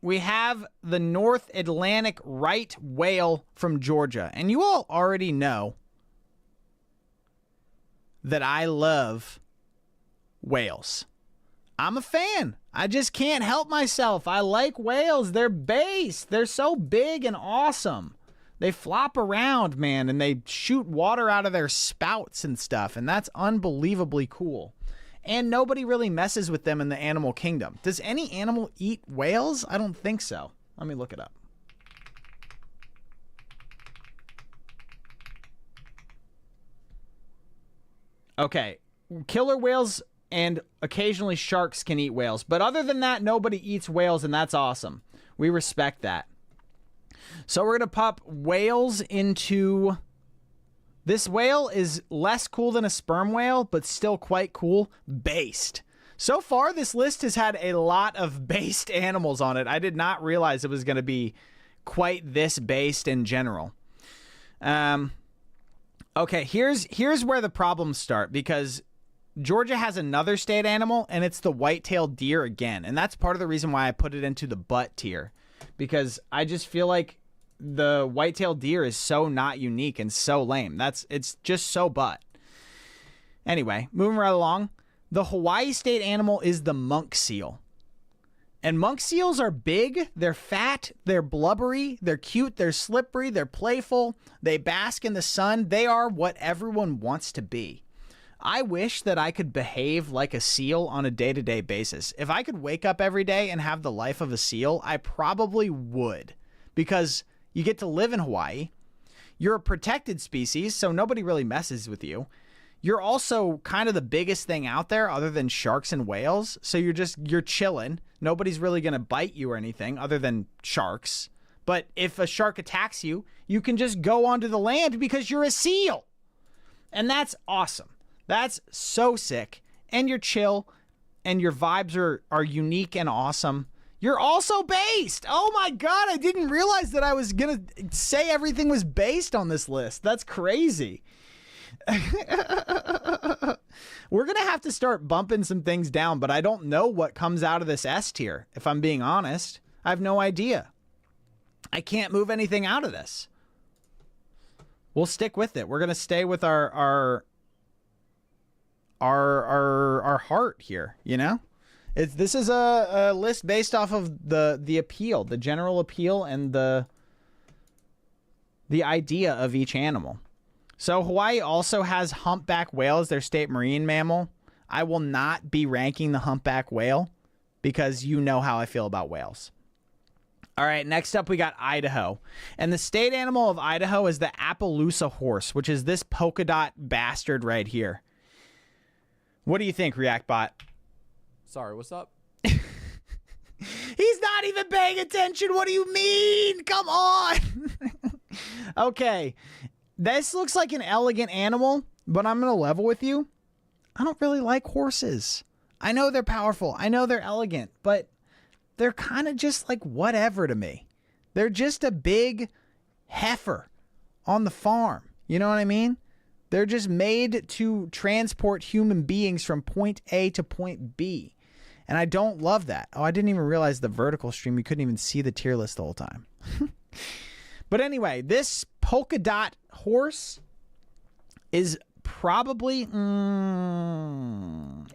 A: we have the North Atlantic right whale from Georgia. And you all already know that I love whales. I'm a fan. I just can't help myself. I like whales. They're based. They're so big and awesome. They flop around, man, and they shoot water out of their spouts and stuff. And that's unbelievably cool. And nobody really messes with them in the animal kingdom. Does any animal eat whales? I don't think so. Let me look it up. Okay. Killer whales and occasionally sharks can eat whales. But other than that, nobody eats whales, and that's awesome. We respect that. So we're going to pop whales into... This whale is less cool than a sperm whale, but still quite cool. Based. So far, this list has had a lot of based animals on it. I did not realize it was going to be quite this based in general. Okay, here's where the problems start, because Georgia has another state animal, and it's the white-tailed deer again. And that's part of the reason why I put it into the butt tier, because I just feel like the white-tailed deer is so not unique and so lame. It's just so butt. Anyway, moving right along. The Hawaii state animal is the monk seal. And monk seals are big, they're fat, they're blubbery, they're cute, they're slippery, they're playful, they bask in the sun. They are what everyone wants to be. I wish that I could behave like a seal on a day-to-day basis. If I could wake up every day and have the life of a seal, I probably would. Because you get to live in Hawaii. You're a protected species, so nobody really messes with you. you're also kind of the biggest thing out there other than sharks and whales. So you're chilling. Nobody's really going to bite you or anything other than sharks. But if a shark attacks you, you can just go onto the land because you're a seal. And that's awesome. That's so sick. And you're chill and your vibes are unique and awesome. You're also based. Oh my God, I didn't realize that I was going to say everything was based on this list. That's crazy. We're going to have to start bumping some things down, but I don't know what comes out of this S tier, if I'm being honest. I have no idea. I can't move anything out of this. We'll stick with it. We're going to stay with our heart here, you know? This is a list based off of the appeal, the general appeal, and the idea of each animal. So Hawaii also has humpback whale as their state marine mammal. I will not be ranking the humpback whale because you know how I feel about whales. All right, next up we got Idaho. And the state animal of Idaho is the Appaloosa horse, which is this polka dot bastard right here. What do you think, ReactBot?
E: Sorry, what's up?
A: He's not even paying attention. What do you mean? Come on. Okay. This looks like an elegant animal, but I'm going to level with you. I don't really like horses. I know they're powerful. I know they're elegant, but they're kind of just like whatever to me. They're just a big heifer on the farm. You know what I mean? They're just made to transport human beings from point A to point B. And I don't love that. Oh, I didn't even realize the vertical stream. You couldn't even see the tier list the whole time. But anyway, this polka dot horse is probably,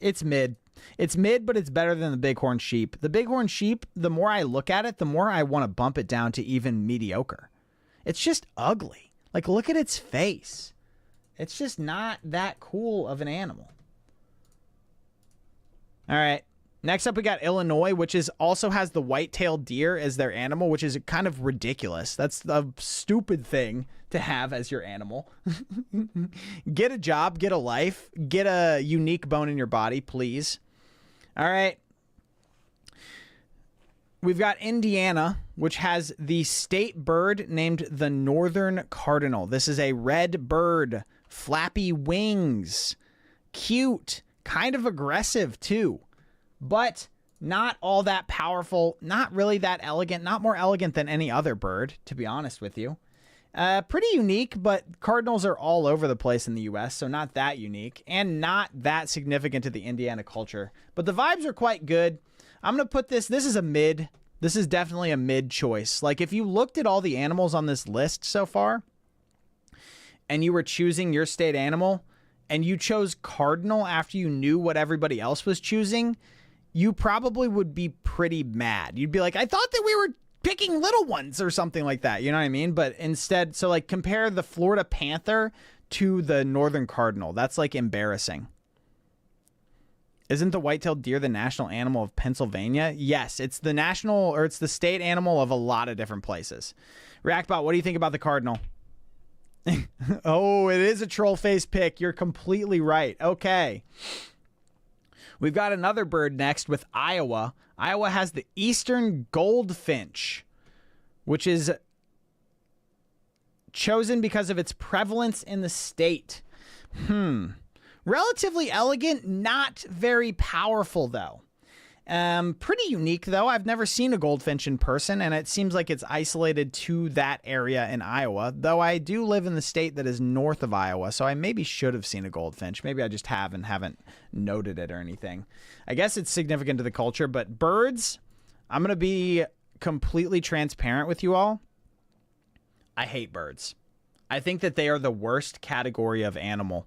A: it's mid. It's mid, but it's better than the bighorn sheep. The bighorn sheep, the more I look at it, the more I want to bump it down to even mediocre. It's just ugly. Like, look at its face. It's just not that cool of an animal. All right. Next up, we got Illinois, which also has the white-tailed deer as their animal, which is kind of ridiculous. That's a stupid thing to have as your animal. Get a job, get a life, get a unique bone in your body, please. All right. We've got Indiana, which has the state bird named the northern cardinal. This is a red bird, flappy wings, cute, kind of aggressive too. But not all that powerful, not really that elegant, not more elegant than any other bird, to be honest with you. Pretty unique, but cardinals are all over the place in the U.S., so not that unique, and not that significant to the Indiana culture. But the vibes are quite good. I'm going to put this is a mid. This is definitely a mid choice. Like, if you looked at all the animals on this list so far, and you were choosing your state animal, and you chose cardinal after you knew what everybody else was choosing, you probably would be pretty mad. You'd be like, I thought that we were picking little ones or something like that. You know what I mean? But instead, so like compare the Florida Panther to the Northern Cardinal. That's like embarrassing. Isn't the white-tailed deer the national animal of Pennsylvania? Yes, it's the national, or it's the state animal of a lot of different places. ReactBot, what do you think about the Cardinal? Oh, it is a troll face pick. You're completely right. Okay. We've got another bird next with Iowa. Iowa has the eastern goldfinch, which is chosen because of its prevalence in the state. Relatively elegant, not very powerful, though. Pretty unique, though. I've never seen a goldfinch in person, and it seems like it's isolated to that area in Iowa, though I do live in the state that is north of Iowa, so I maybe should have seen a goldfinch. Maybe I just have and haven't noted it or anything. I guess it's significant to the culture, but birds, I'm going to be completely transparent with you all. I hate birds. I think that they are the worst category of animal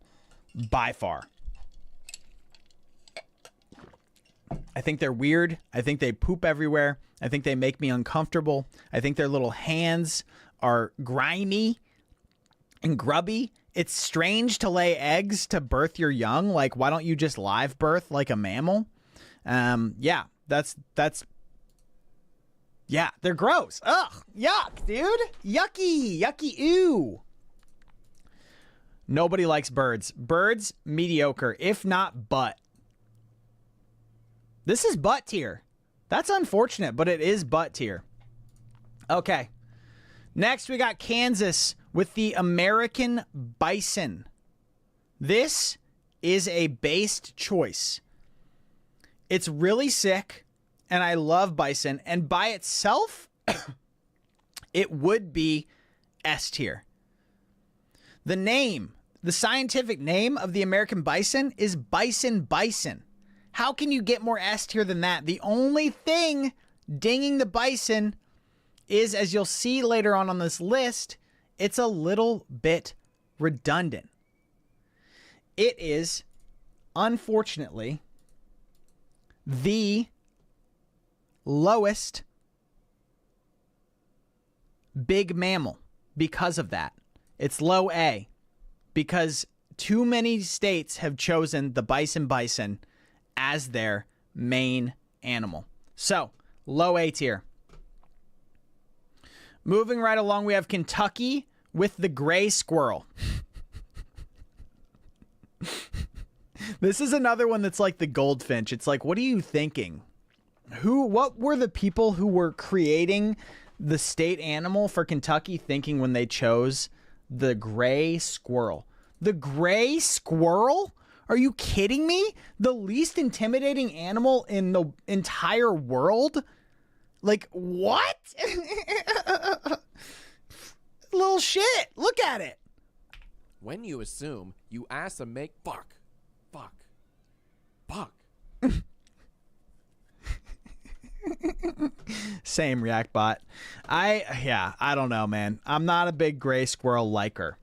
A: by far. I think they're weird. I think they poop everywhere. I think they make me uncomfortable. I think their little hands are grimy and grubby. It's strange to lay eggs to birth your young. Like, why don't you just live birth like a mammal? Yeah, yeah, they're gross. Ugh, yuck, dude. Yucky, ew. Nobody likes birds. Birds, mediocre, if not butt. This is butt tier. That's unfortunate, but it is butt tier. Okay. Next, we got Kansas with the American bison. This is a based choice. It's really sick, and I love bison. And by itself, it would be S tier. The name, the scientific name of the American bison is bison bison. How can you get more S tier than that? The only thing dinging the bison is, as you'll see later on this list, it's a little bit redundant. It is, unfortunately, the lowest big mammal because of that. It's low A because too many states have chosen the bison as their main animal. So, low A tier. Moving right along, we have Kentucky with the gray squirrel. This is another one that's like the goldfinch. It's like, what are you thinking? What were the people who were creating the state animal for Kentucky thinking when they chose the gray squirrel? The gray squirrel? Are you kidding me? The least intimidating animal in the entire world? Like, what? Little shit. Look at it.
E: When you assume, you ask them make fuck.
A: Same, Reactbot. I don't know, man. I'm not a big gray squirrel liker.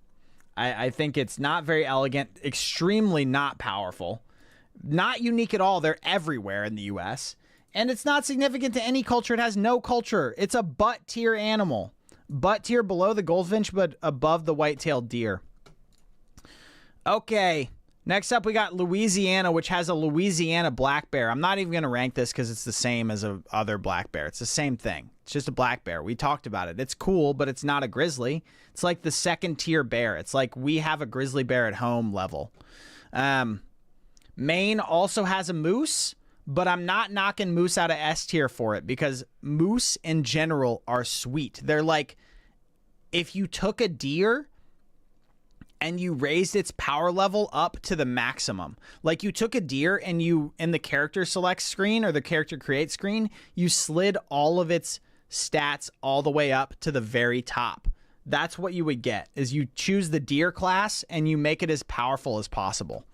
A: I think it's not very elegant, extremely not powerful, not unique at all. They're everywhere in the US. And it's not significant to any culture. It has no culture. It's a butt tier animal. Butt tier below the goldfinch, but above the white-tailed deer. Okay. Next up, we got Louisiana, which has a Louisiana black bear. I'm not even going to rank this because it's the same as a other black bear. It's the same thing. It's just a black bear. We talked about it. It's cool, but it's not a grizzly. It's like the second tier bear. It's like we have a grizzly bear at home level. Maine also has a moose, but I'm not knocking moose out of S tier for it because moose in general are sweet. They're like, if you took a deer and you raised its power level up to the maximum. Like you took a deer and you, in the character select screen or the character create screen, you slid all of its stats all the way up to the very top. That's what you would get, is you choose the deer class and you make it as powerful as possible.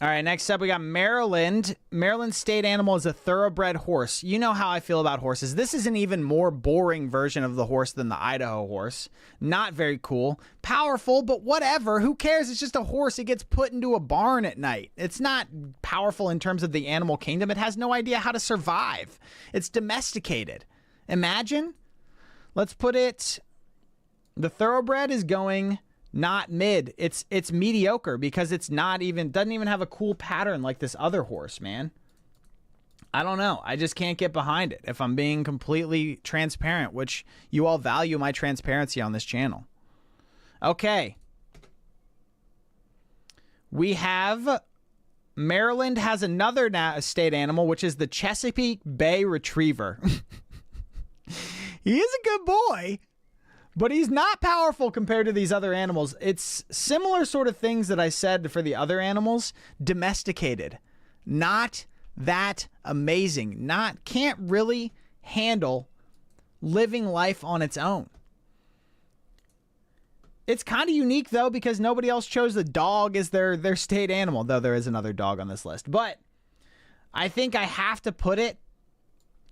A: All right, next up we got Maryland. Maryland's state animal is a thoroughbred horse. You know how I feel about horses. This is an even more boring version of the horse than the Idaho horse. Not very cool. Powerful, but whatever. Who cares? It's just a horse. It gets put into a barn at night. It's not powerful in terms of the animal kingdom. It has no idea how to survive. It's domesticated. Imagine. Let's put it... The thoroughbred is going... not mid. It's mediocre because it's not even, doesn't even have a cool pattern like this other horse, man. I don't know. I just can't get behind it if I'm being completely transparent, which you all value my transparency on this channel. Okay. We have Maryland has another state animal, which is the Chesapeake Bay Retriever. He is a good boy. But he's not powerful compared to these other animals. It's similar sort of things that I said for the other animals. Domesticated. Not that amazing. Can't really handle living life on its own. It's kind of unique, though, because nobody else chose the dog as their state animal. Though there is another dog on this list. But I think I have to put it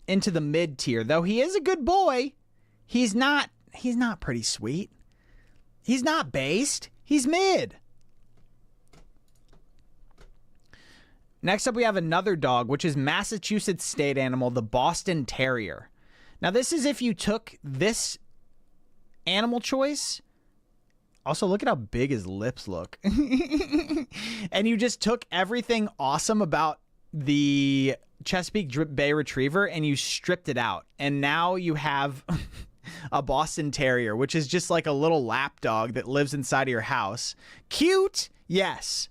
A: into the mid tier. Though he is a good boy, he's not pretty sweet. He's not based. He's mid. Next up, we have another dog, which is Massachusetts state animal, the Boston Terrier. Now, this is if you took this animal choice. Also, look at how big his lips look. And you just took everything awesome about the Chesapeake Bay Retriever and you stripped it out. And now you have... a Boston Terrier, which is just like a little lap dog that lives inside of your house. Cute? Yes.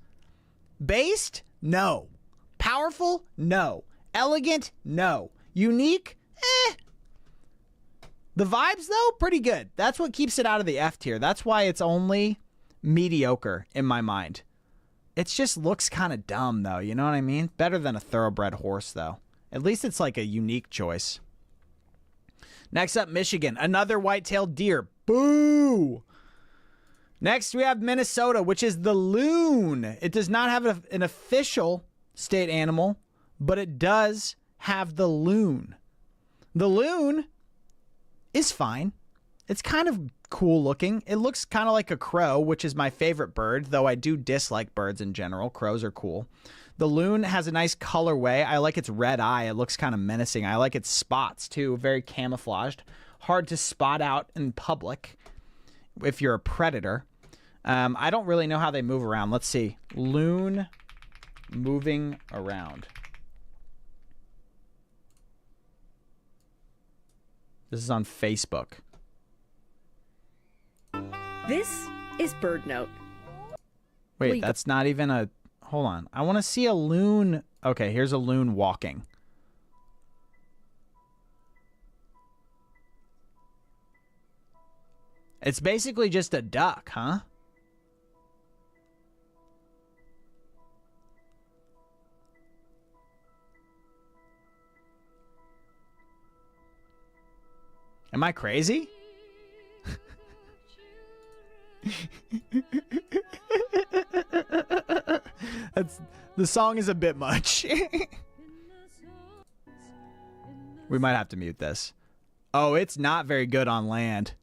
A: Based? No. Powerful? No. Elegant? No. Unique? Eh. The vibes, though, pretty good. That's what keeps it out of the F tier. That's why it's only mediocre in my mind. It just looks kind of dumb, though. You know what I mean? Better than a thoroughbred horse, though. At least it's like a unique choice. Next up, Michigan. Another white-tailed deer. Boo! Next, we have Minnesota, which is the loon. It does not have an official state animal, but it does have the loon. The loon is fine. It's kind of cool looking. It looks kind of like a crow, which is my favorite bird, though I do dislike birds in general. Crows are cool. The loon has a nice colorway. I like its red eye. It looks kind of menacing. I like its spots, too. Very camouflaged. Hard to spot out in public if you're a predator. I don't really know how they move around. Let's see. Loon moving around. This is on Facebook.
F: This is BirdNote.
A: Wait, that's not even a... Hold on. I want to see a loon. Okay, here's a loon walking. It's basically just a duck, huh? Am I crazy? The song is a bit much. We might have to mute this. Oh, it's not very good on land.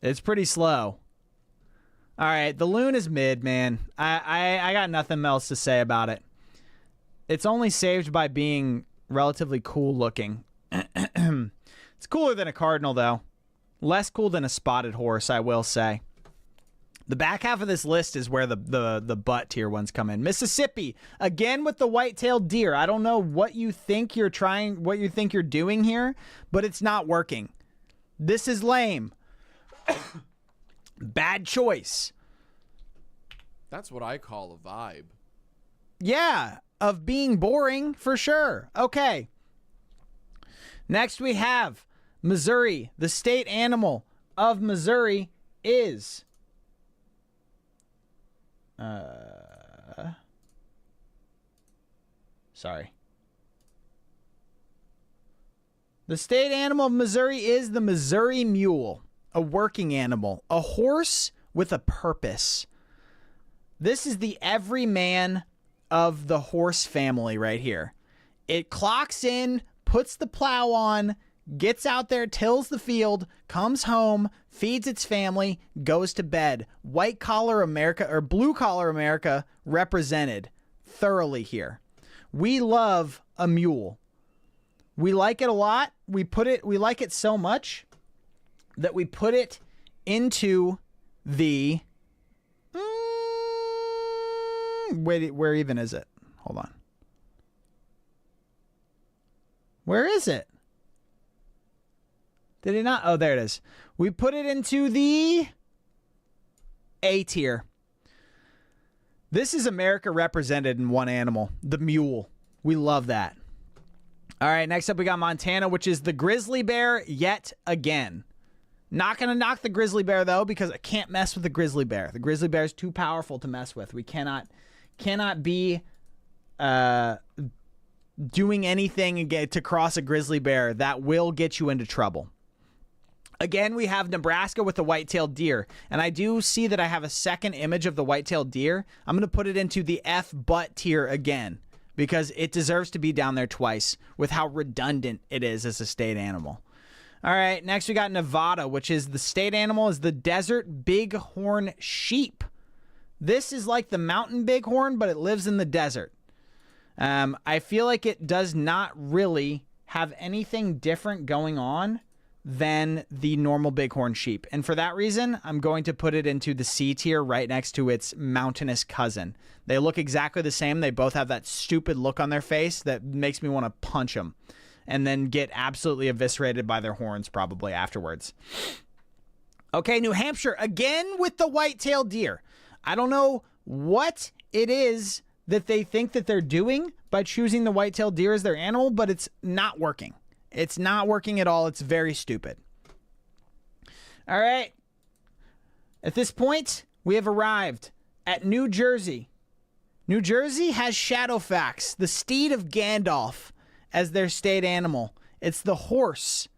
A: It's pretty slow. All right, the loon is mid, man. I got nothing else to say about it. It's only saved by being relatively cool looking. It's cooler than a cardinal, though. Less cool than a spotted horse, I will say. The back half of this list is where the butt tier ones come in. Mississippi, again with the white-tailed deer. I don't know what you think you're doing here, but it's not working. This is lame. Bad choice.
E: That's what I call a vibe.
A: Yeah, of being boring, for sure. Okay. Next we have Missouri. The state animal of Missouri is... Sorry. The state animal of Missouri is the Missouri mule, a working animal, a horse with a purpose. This is the everyman of the horse family right here. It clocks in, puts the plow on, gets out there, tills the field, comes home, feeds its family, goes to bed. White collar America, or blue collar America, represented thoroughly here. We love a mule. We like it a lot. We like it so much that we put it into the... Wait, where even is it? Hold on. Where is it? Did it not? Oh, there it is. We put it into the A tier. This is America represented in one animal, the mule. We love that. All right, next up we got Montana, which is the grizzly bear yet again. Not going to knock the grizzly bear, though, because I can't mess with the grizzly bear. The grizzly bear is too powerful to mess with. We cannot be doing anything to cross a grizzly bear that will get you into trouble. Again, we have Nebraska with the white-tailed deer. And I do see that I have a second image of the white-tailed deer. I'm going to put it into the F butt tier again because it deserves to be down there twice with how redundant it is as a state animal. All right, next we got Nevada, which is the state animal is the desert bighorn sheep. This is like the mountain bighorn, but it lives in the desert. I feel like it does not really have anything different going on than the normal bighorn sheep. And for that reason, I'm going to put it into the C tier right next to its mountainous cousin. They look exactly the same. They both have that stupid look on their face that makes me want to punch them. and then get absolutely eviscerated by their horns probably afterwards. Okay, New Hampshire, again with the white-tailed deer. I don't know what it is that they think that they're doing by choosing the white-tailed deer as their animal, but it's not working. It's not working at all. It's very stupid. All right. At this point, we have arrived at New Jersey. New Jersey has Shadowfax, the steed of Gandalf, as their state animal. It's the horse.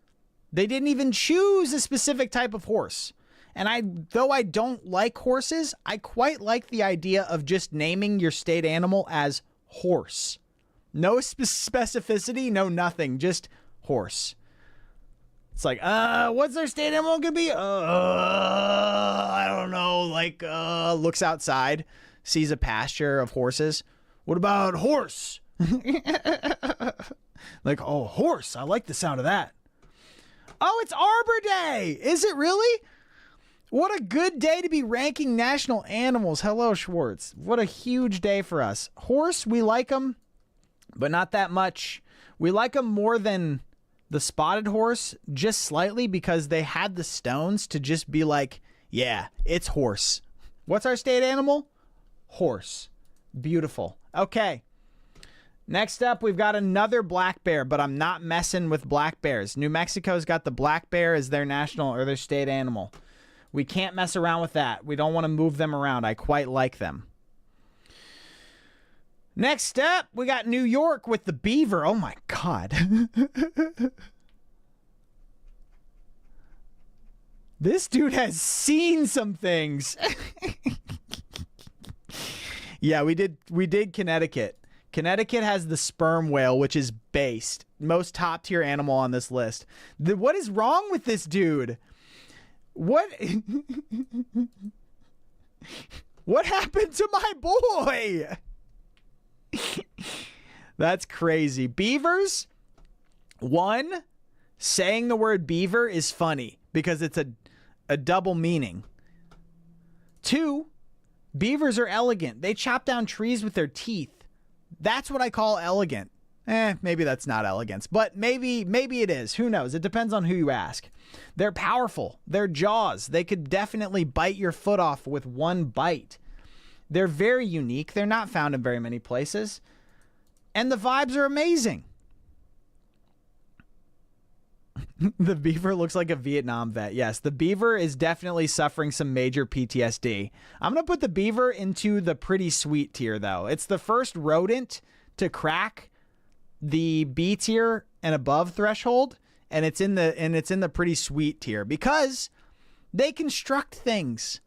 A: They didn't even choose a specific type of horse. And though I don't like horses, I quite like the idea of just naming your state animal as horse. No specificity, no nothing, just horse. It's like, what's their state animal gonna be? I don't know. Like, looks outside, sees a pasture of horses. What about horse? Like, oh, horse. I like the sound of that. Oh, it's Arbor Day. Is it really? What a good day to be ranking national animals. Hello, Schwartz. What a huge day for us. Horse, we like them, but not that much. We like them more than the spotted horse, just slightly, because they had the stones to just be like, yeah, it's horse. What's our state animal? Horse. Beautiful. Okay. Next up, we've got another black bear, but I'm not messing with black bears. New Mexico's got the black bear as their national or their state animal. We can't mess around with that. We don't want to move them around. I quite like them. Next up, we got New York with the beaver. Oh my God. This dude has seen some things. Yeah, we did Connecticut. Connecticut has the sperm whale, which is based. Most top tier animal on this list. What is wrong with this dude? What? What happened to my boy? That's crazy. Beavers, one, saying the word beaver is funny because it's a double meaning. Two, beavers are elegant. They chop down trees with their teeth. That's what I call elegant. Maybe that's not elegance, but maybe it is. Who knows? It depends on who you ask. They're powerful. Their jaws, they could definitely bite your foot off with one bite. They're very unique. They're not found in very many places. And the vibes are amazing. The beaver looks like a Vietnam vet. Yes, the beaver is definitely suffering some major PTSD. I'm going to put the beaver into the pretty sweet tier, though. It's the first rodent to crack the B tier and above threshold, and it's in the pretty sweet tier because they construct things.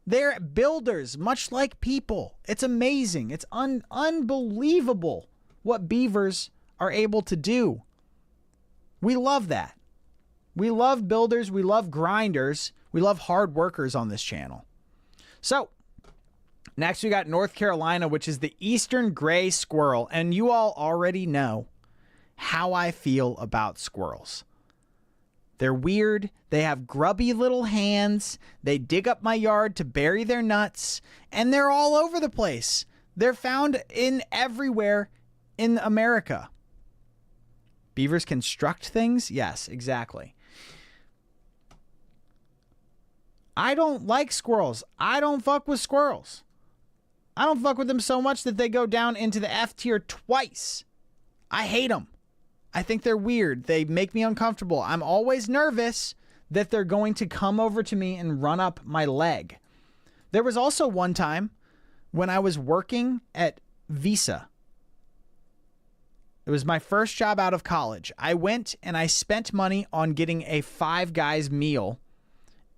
A: They're builders, much like people. It's amazing. It's unbelievable what beavers are able to do. We love that. We love builders. We love grinders. We love hard workers on this channel. So, next we got North Carolina, which is the eastern gray squirrel. And you all already know how I feel about squirrels. They're weird. They have grubby little hands. They dig up my yard to bury their nuts. And they're all over the place. They're found in everywhere in America. Beavers construct things? Yes, exactly. I don't like squirrels. I don't fuck with squirrels. I don't fuck with them so much that they go down into the F tier twice. I hate them. I think they're weird. They make me uncomfortable. I'm always nervous that they're going to come over to me and run up my leg. There was also one time when I was working at Visa. It was my first job out of college. I went and I spent money on getting a Five Guys meal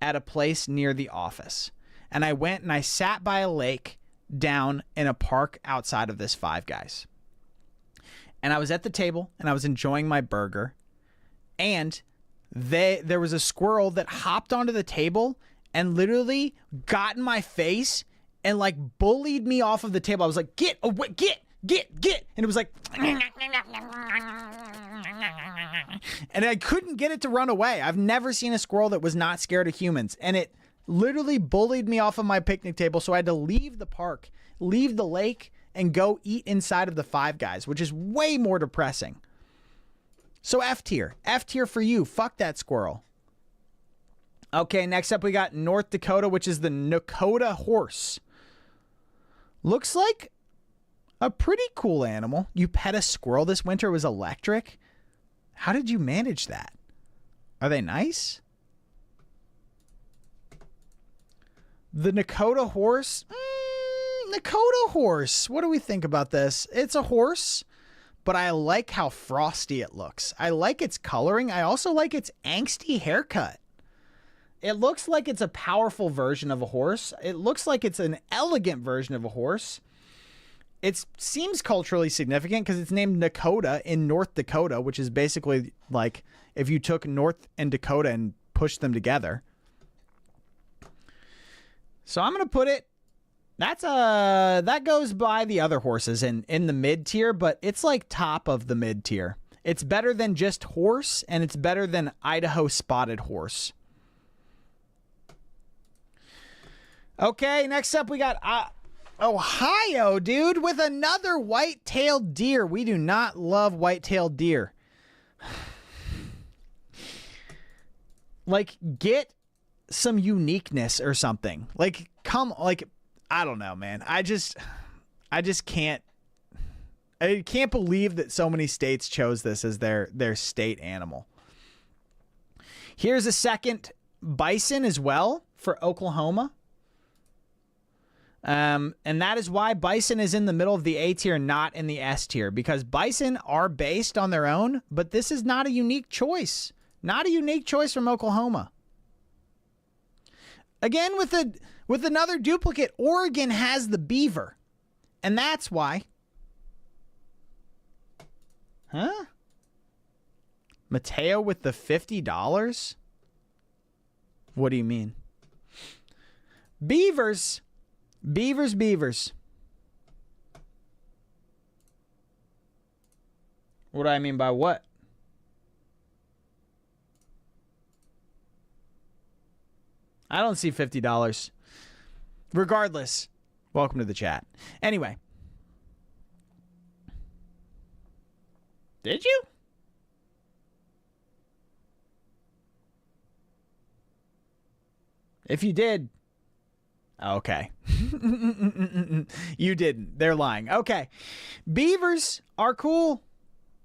A: at a place near the office. And I went and I sat by a lake down in a park outside of this Five Guys. And I was at the table and I was enjoying my burger. And there was a squirrel that hopped onto the table and literally got in my face and like bullied me off of the table. I was like, get away, get. And it was like, and I couldn't get it to run away. I've never seen a squirrel that was not scared of humans. And it literally bullied me off of my picnic table. So I had to leave the park, leave the lake, and go eat inside of the Five Guys, which is way more depressing. So F tier. F tier for you. Fuck that squirrel. Okay, next up we got North Dakota, which is the Nakota horse. Looks like a pretty cool animal. You pet a squirrel this winter. It was electric. How did you manage that? Are they nice? The Nakota horse? Nakota horse. What do we think about this? It's a horse, but I like how frosty it looks. I like its coloring. I also like its angsty haircut. It looks like it's a powerful version of a horse. It looks like it's an elegant version of a horse. It seems culturally significant because it's named Nakota in North Dakota, which is basically like if you took North and Dakota and pushed them together. So I'm going to put it, that goes by the other horses in the mid tier, but it's like top of the mid tier. It's better than just horse, and it's better than Idaho spotted horse. Okay, next up we got Ohio, dude, with another white-tailed deer. We do not love white-tailed deer. Like, get some uniqueness or something. Like, I don't know, man. I just can't. I can't believe that so many states chose this as their state animal. Here's a second bison as well for Oklahoma. And that is why bison is in the middle of the A tier, not in the S tier, because bison are based on their own, but this is not a unique choice. Not a unique choice from Oklahoma. Again, with another duplicate, Oregon has the beaver, and that's why. Huh? Mateo with the $50? What do you mean? Beavers. Beavers. What do I mean by what? I don't see $50. Regardless, welcome to the chat. Anyway. Did you? If you did, okay. You didn't. They're lying. Okay. Beavers are cool,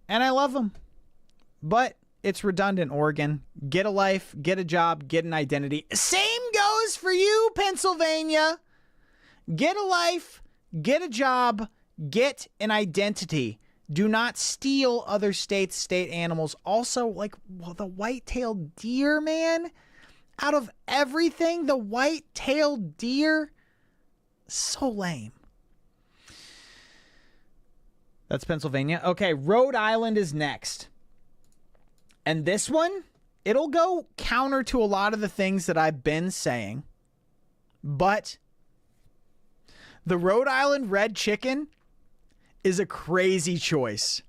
A: and I love them. But it's redundant, Oregon. Get a life, get a job, get an identity. Same goes for you, Pennsylvania. Get a life, get a job, get an identity. Do not steal other states' state animals. Also, like, well, the white-tailed deer, man. Out of everything, the white-tailed deer, so lame. That's Pennsylvania. Okay, Rhode Island is next. And this one, it'll go counter to a lot of the things that I've been saying. But the Rhode Island red chicken is a crazy choice.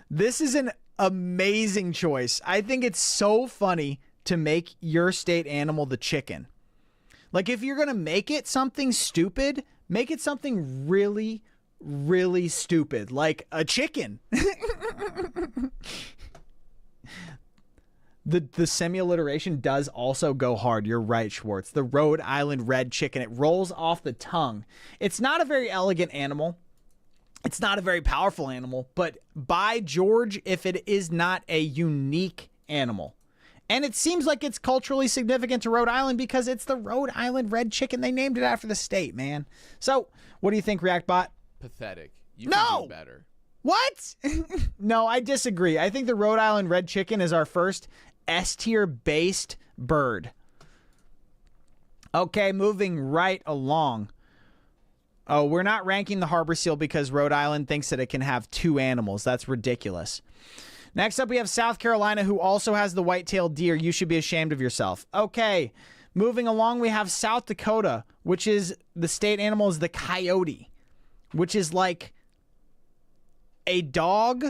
A: This is an amazing choice. I think it's so funny to make your state animal the chicken. Like, if you're going to make it something stupid, make it something really, really stupid, like a chicken. The semi-alliteration does also go hard. You're right, Schwartz. The Rhode Island red chicken. It rolls off the tongue. It's not a very elegant animal. It's not a very powerful animal. But by George, if it is not a unique animal. And it seems like it's culturally significant to Rhode Island because it's the Rhode Island red chicken. They named it after the state, man. So, what do you think, ReactBot?
E: Pathetic. You can do better.
A: What? No, I disagree. I think the Rhode Island red chicken is our first S-tier based bird. Okay, moving right along. Oh, we're not ranking the harbor seal because Rhode Island thinks that it can have two animals. That's ridiculous. Next up, we have South Carolina, who also has the white-tailed deer. You should be ashamed of yourself. Okay, moving along, we have South Dakota, which is the state animal is the coyote, which is like a dog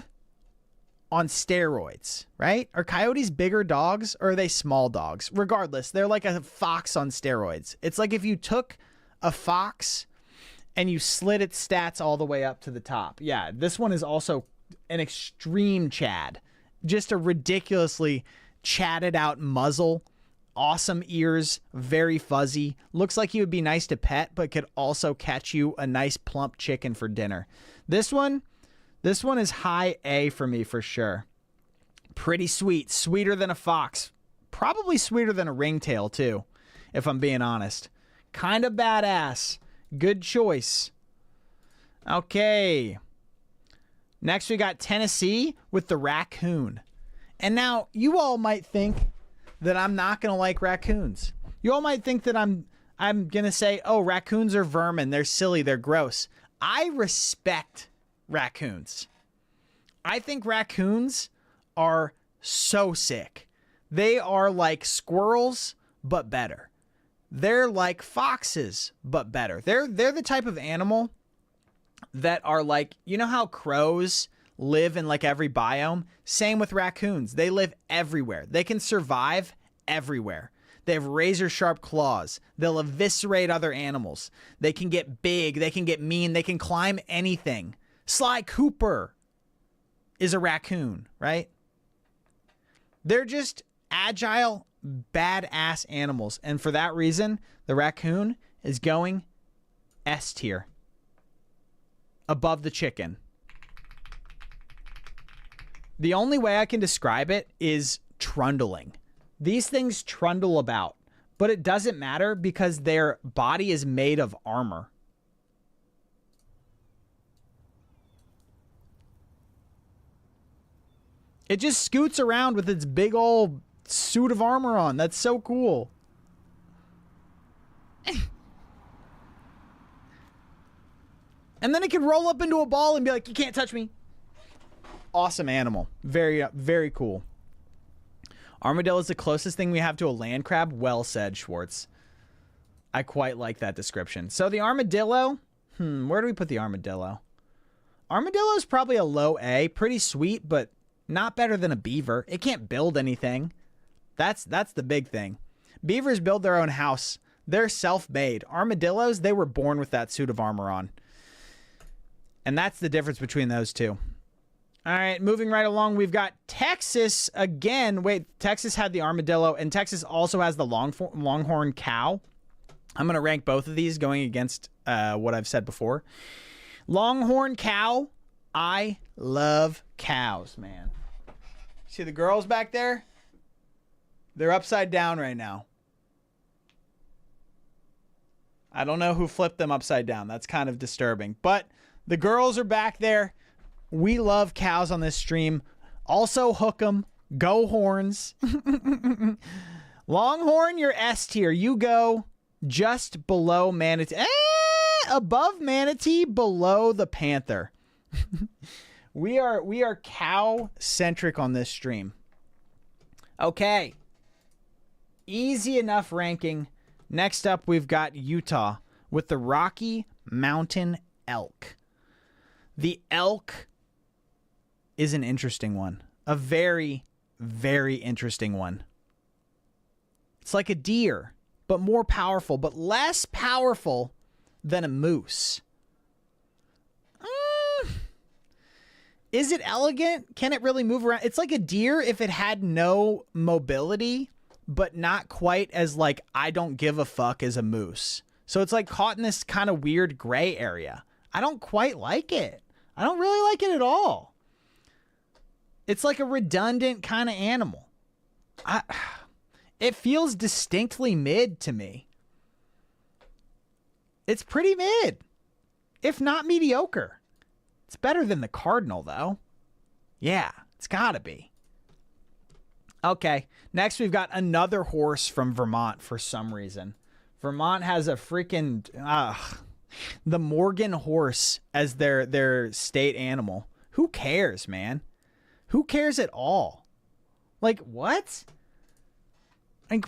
A: on steroids, right? Are coyotes bigger dogs or are they small dogs? Regardless, they're like a fox on steroids. It's like if you took a fox and you slid its stats all the way up to the top. Yeah, this one is also an extreme Chad. just a ridiculously chatted out muzzle. Awesome ears, very fuzzy. Looks like he would be nice to pet, but could also catch you a nice plump chicken for dinner. This one is high A for me for sure. Pretty sweet. Sweeter than a fox. Probably sweeter than a ringtail too, if I'm being honest. Kind of badass. Good choice. Okay. Next we got Tennessee with the raccoon. And now you all might think that I'm not going to like raccoons. You all might think that I'm going to say, "Oh, raccoons are vermin. They're silly, they're gross." I respect raccoons. I think raccoons are so sick. They are like squirrels, but better. They're like foxes, but better. They're the type of animal that are like, you know how crows live in like every biome? Same with raccoons. They live everywhere. They can survive everywhere. They have razor sharp claws. They'll eviscerate other animals. They can get big. They can get mean. They can climb anything. Sly Cooper is a raccoon, right? They're just agile, badass animals. And for that reason, the raccoon is going S tier. Above the chicken. The only way I can describe it is trundling. These things trundle about, but it doesn't matter because their body is made of armor. It just scoots around with its big old suit of armor on. That's so cool. And then it can roll up into a ball and be like, "You can't touch me." Awesome animal. Very, very cool. Armadillo is the closest thing we have to a land crab. Well said, Schwartz. I quite like that description. So the armadillo, where do we put the armadillo? Armadillo is probably a low A. Pretty sweet, but not better than a beaver. It can't build anything. That's the big thing. Beavers build their own house. They're self-made. Armadillos, they were born with that suit of armor on. And that's the difference between those two. All right, moving right along, we've got Texas again. Wait, Texas had the armadillo, and Texas also has the longhorn cow. I'm going to rank both of these going against what I've said before. Longhorn cow. I love cows, man. See the girls back there? They're upside down right now. I don't know who flipped them upside down. That's kind of disturbing. But the girls are back there. We love cows on this stream. Also hook 'em. Go horns. Longhorn, you're S tier. You go just below manatee. Above manatee, below the panther. We are cow centric on this stream. Okay. Easy enough ranking. Next up, we've got Utah with the Rocky Mountain elk. The elk is an interesting one. A very, very interesting one. It's like a deer, but more powerful, but less powerful than a moose. Is it elegant? Can it really move around? It's like a deer if it had no mobility, but not quite as like I don't give a fuck as a moose. So it's like caught in this kind of weird gray area. I don't quite like it. I don't really like it at all. It's like a redundant kind of animal. It feels distinctly mid to me. It's pretty mid, if not mediocre. It's better than the cardinal, though. Yeah, it's gotta be. Okay, next we've got another horse from Vermont for some reason. Vermont has a freaking the Morgan horse as their state animal. Who cares, man? Who cares at all? Like, what? Like,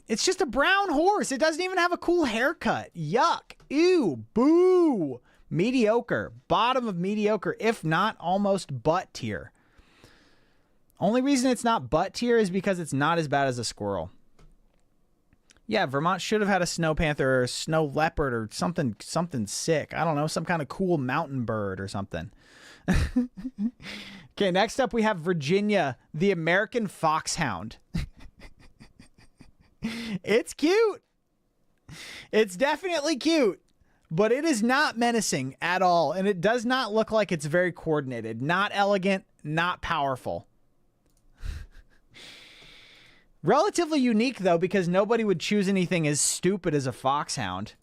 A: it's just a brown horse. It doesn't even have a cool haircut. Yuck. Ew. Boo. Mediocre. Bottom of mediocre, if not almost butt tier. Only reason it's not butt tier is because it's not as bad as a squirrel. Yeah, Vermont should have had a snow panther or a snow leopard or something sick. I don't know, some kind of cool mountain bird or something. Okay, next up we have Virginia, the American foxhound. It's cute. It's definitely cute, but it is not menacing at all, and it does not look like it's very coordinated. Not elegant, not powerful. Relatively unique, though, because nobody would choose anything as stupid as a foxhound.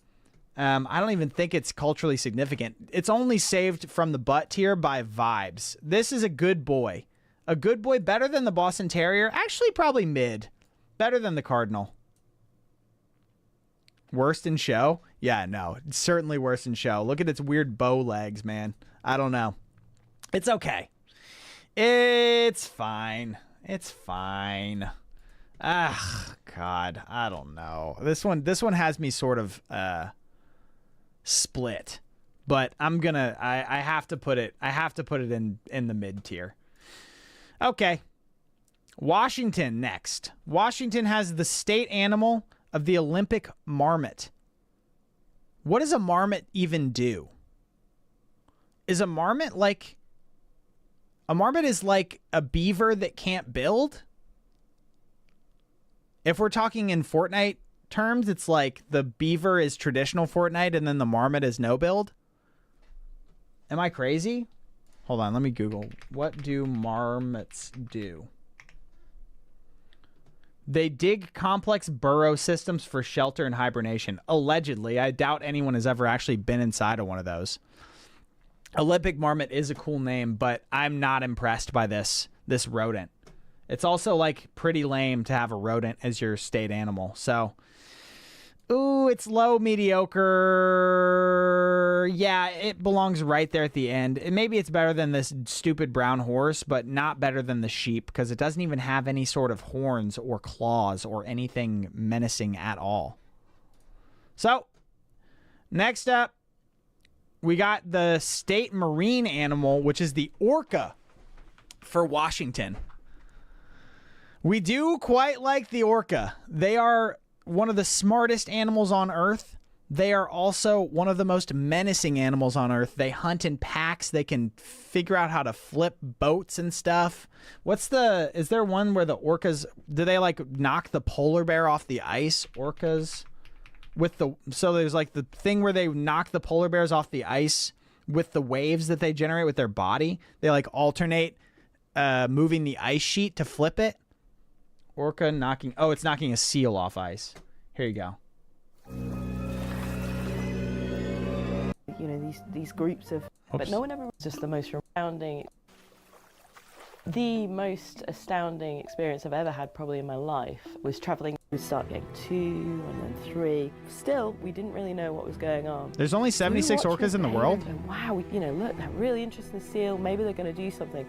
A: I don't even think it's culturally significant. It's only saved from the butt tier by vibes. This is a good boy. A good boy, better than the Boston Terrier. Actually, probably mid. Better than the Cardinal. Worst in show? Yeah, no. It's certainly worse in show. Look at its weird bow legs, man. I don't know. It's okay. It's fine. It's fine. Ah, God. I don't know. This one has me sort of split. But I'm gonna I have to put it in the mid tier. Okay. Washington next. Washington has the state animal of the Olympic marmot. What does a marmot even do? Is a marmot like... A marmot is like a beaver that can't build? If we're talking in Fortnite terms, it's like the beaver is traditional Fortnite and then the marmot is no build? Am I crazy? Hold on, let me Google. What do marmots do? They dig complex burrow systems for shelter and hibernation. Allegedly. I doubt anyone has ever actually been inside of one of those. Olympic marmot is a cool name, but I'm not impressed by this rodent. It's also like pretty lame to have a rodent as your state animal. So, ooh, it's low mediocre. Yeah, it belongs right there at the end. Maybe it's better than this stupid brown horse, but not better than the sheep because it doesn't even have any sort of horns or claws or anything menacing at all. So, next up, we got the state marine animal, which is the orca for Washington. We do quite like the orca. They are one of the smartest animals on Earth. They are also one of the most menacing animals on Earth. They hunt in packs. They can figure out how to flip boats and stuff. Is there one where the orcas, do they like knock the polar bear off the ice? Orcas? So there's like the thing where they knock the polar bears off the ice with the waves that they generate with their body. They like alternate moving the ice sheet to flip it. Orca knocking... Oh, it's knocking a seal off ice. Here you go.
G: You know, these groups of...
A: Oops.
G: But no one ever... Just the most astounding... The most astounding experience I've ever had probably in my life was traveling. We started getting 2 and then 3. Still, we didn't really know what was going on.
A: There's only 76 orcas in the world?
G: And wow, you know, look, that really interesting seal. Maybe they're going to do something.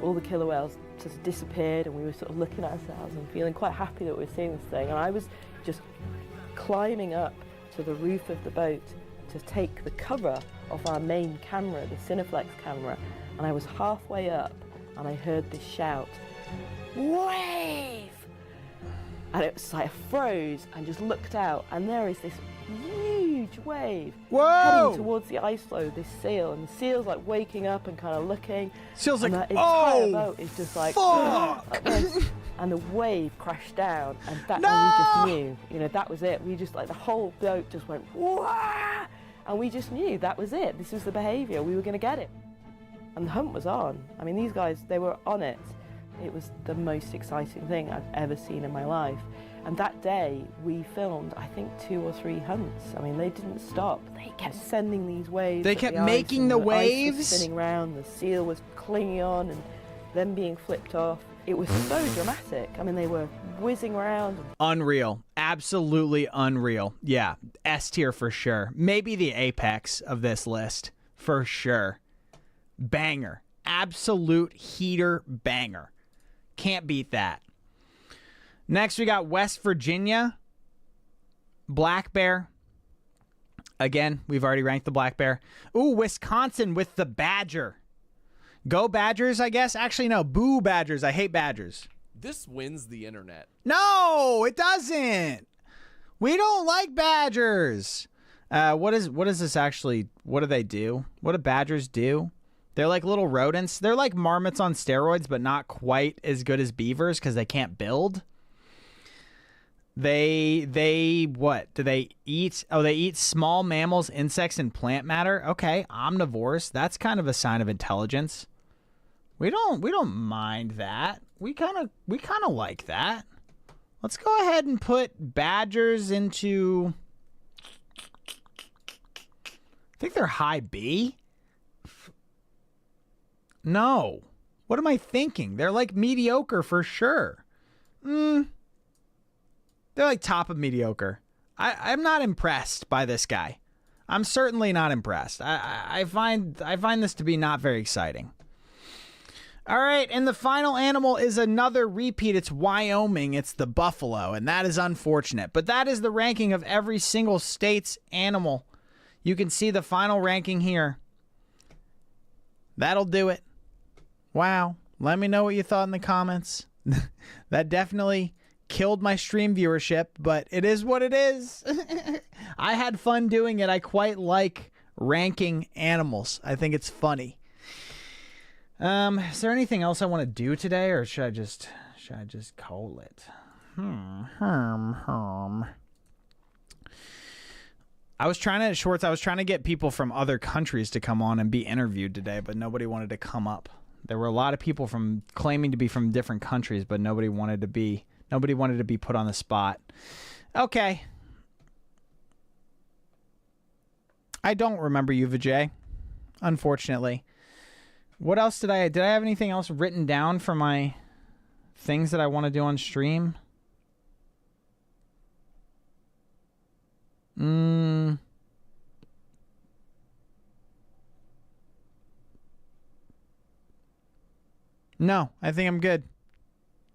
G: All the killer whales just disappeared and we were sort of looking at ourselves and feeling quite happy that we were seeing this thing. And I was just climbing up to the roof of the boat to take the cover off our main camera, the Cineflex camera. And I was halfway up and I heard this shout, "Wave!" And it was like I froze and just looked out and there is this huge wave heading towards the ice floe, this seal, and the seal's like waking up and kind of looking.
A: Seal's like,
G: the entire
A: oh,
G: boat is just like,
A: fuck!
G: And the wave crashed down, and that, and we just knew, you know, that was it. We just like the whole boat just went, wah! And we just knew that was it. This was the behaviour. We were going to get it, and the hunt was on. I mean, these guys, they were on it. It was the most exciting thing I've ever seen in my life. And that day, we filmed, I think, 2 or 3 hunts. I mean, they didn't stop. They kept sending these waves.
A: They kept making the waves?
G: Ice was spinning around, the seal was clinging on, and them being flipped off. It was so dramatic. I mean, they were whizzing around.
A: Unreal. Absolutely unreal. Yeah, S tier for sure. Maybe the apex of this list, for sure. Banger. Absolute heater banger. Can't beat that. Next, we got West Virginia. Black bear. Again, we've already ranked the black bear. Ooh, Wisconsin with the badger. Go Badgers, I guess. Actually, no. Boo Badgers. I hate Badgers.
E: This wins the internet.
A: No, it doesn't. We don't like Badgers. What is this actually? What do they do? What do Badgers do? They're like little rodents. They're like marmots on steroids, but not quite as good as beavers because they can't build. What do they eat? Oh, they eat small mammals, insects, and plant matter. Okay, omnivores. That's kind of a sign of intelligence. We don't mind that. We kind of like that. Let's go ahead and put badgers into, I think they're high B. No. What am I thinking? They're like mediocre for sure. They're like top of mediocre. I'm not impressed by this guy. I'm certainly not impressed. I find this to be not very exciting. All right, and the final animal is another repeat. It's Wyoming. It's the buffalo, and that is unfortunate. But that is the ranking of every single state's animal. You can see the final ranking here. That'll do it. Wow. Let me know what you thought in the comments. That definitely killed my stream viewership, but it is what it is. I had fun doing it. I quite like ranking animals. I think it's funny. Is there anything else I want to do today, or should I just call it? I was trying to get people from other countries to come on and be interviewed today, but nobody wanted to come up. There were a lot of people claiming to be from different countries, but nobody wanted to be put on the spot. Okay. I don't remember you, Vijay, unfortunately. What else did I have anything else written down for my things that I want to do on stream? No, I think I'm good.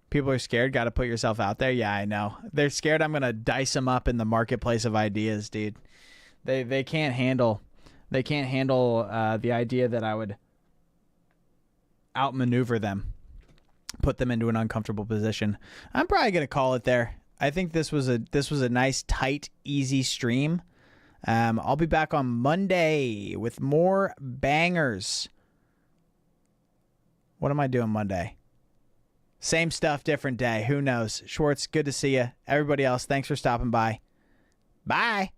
A: People are scared. Got to put yourself out there. Yeah, I know. They're scared I'm going to dice them up in the marketplace of ideas, dude. They can't handle the idea that I would outmaneuver them, put them into an uncomfortable position. I'm probably going to call it there. I think this was a nice, tight, easy stream. I'll be back on Monday with more bangers. What am I doing Monday? Same stuff, different day. Who knows? Schwartz, good to see you. Everybody else, thanks for stopping by. Bye.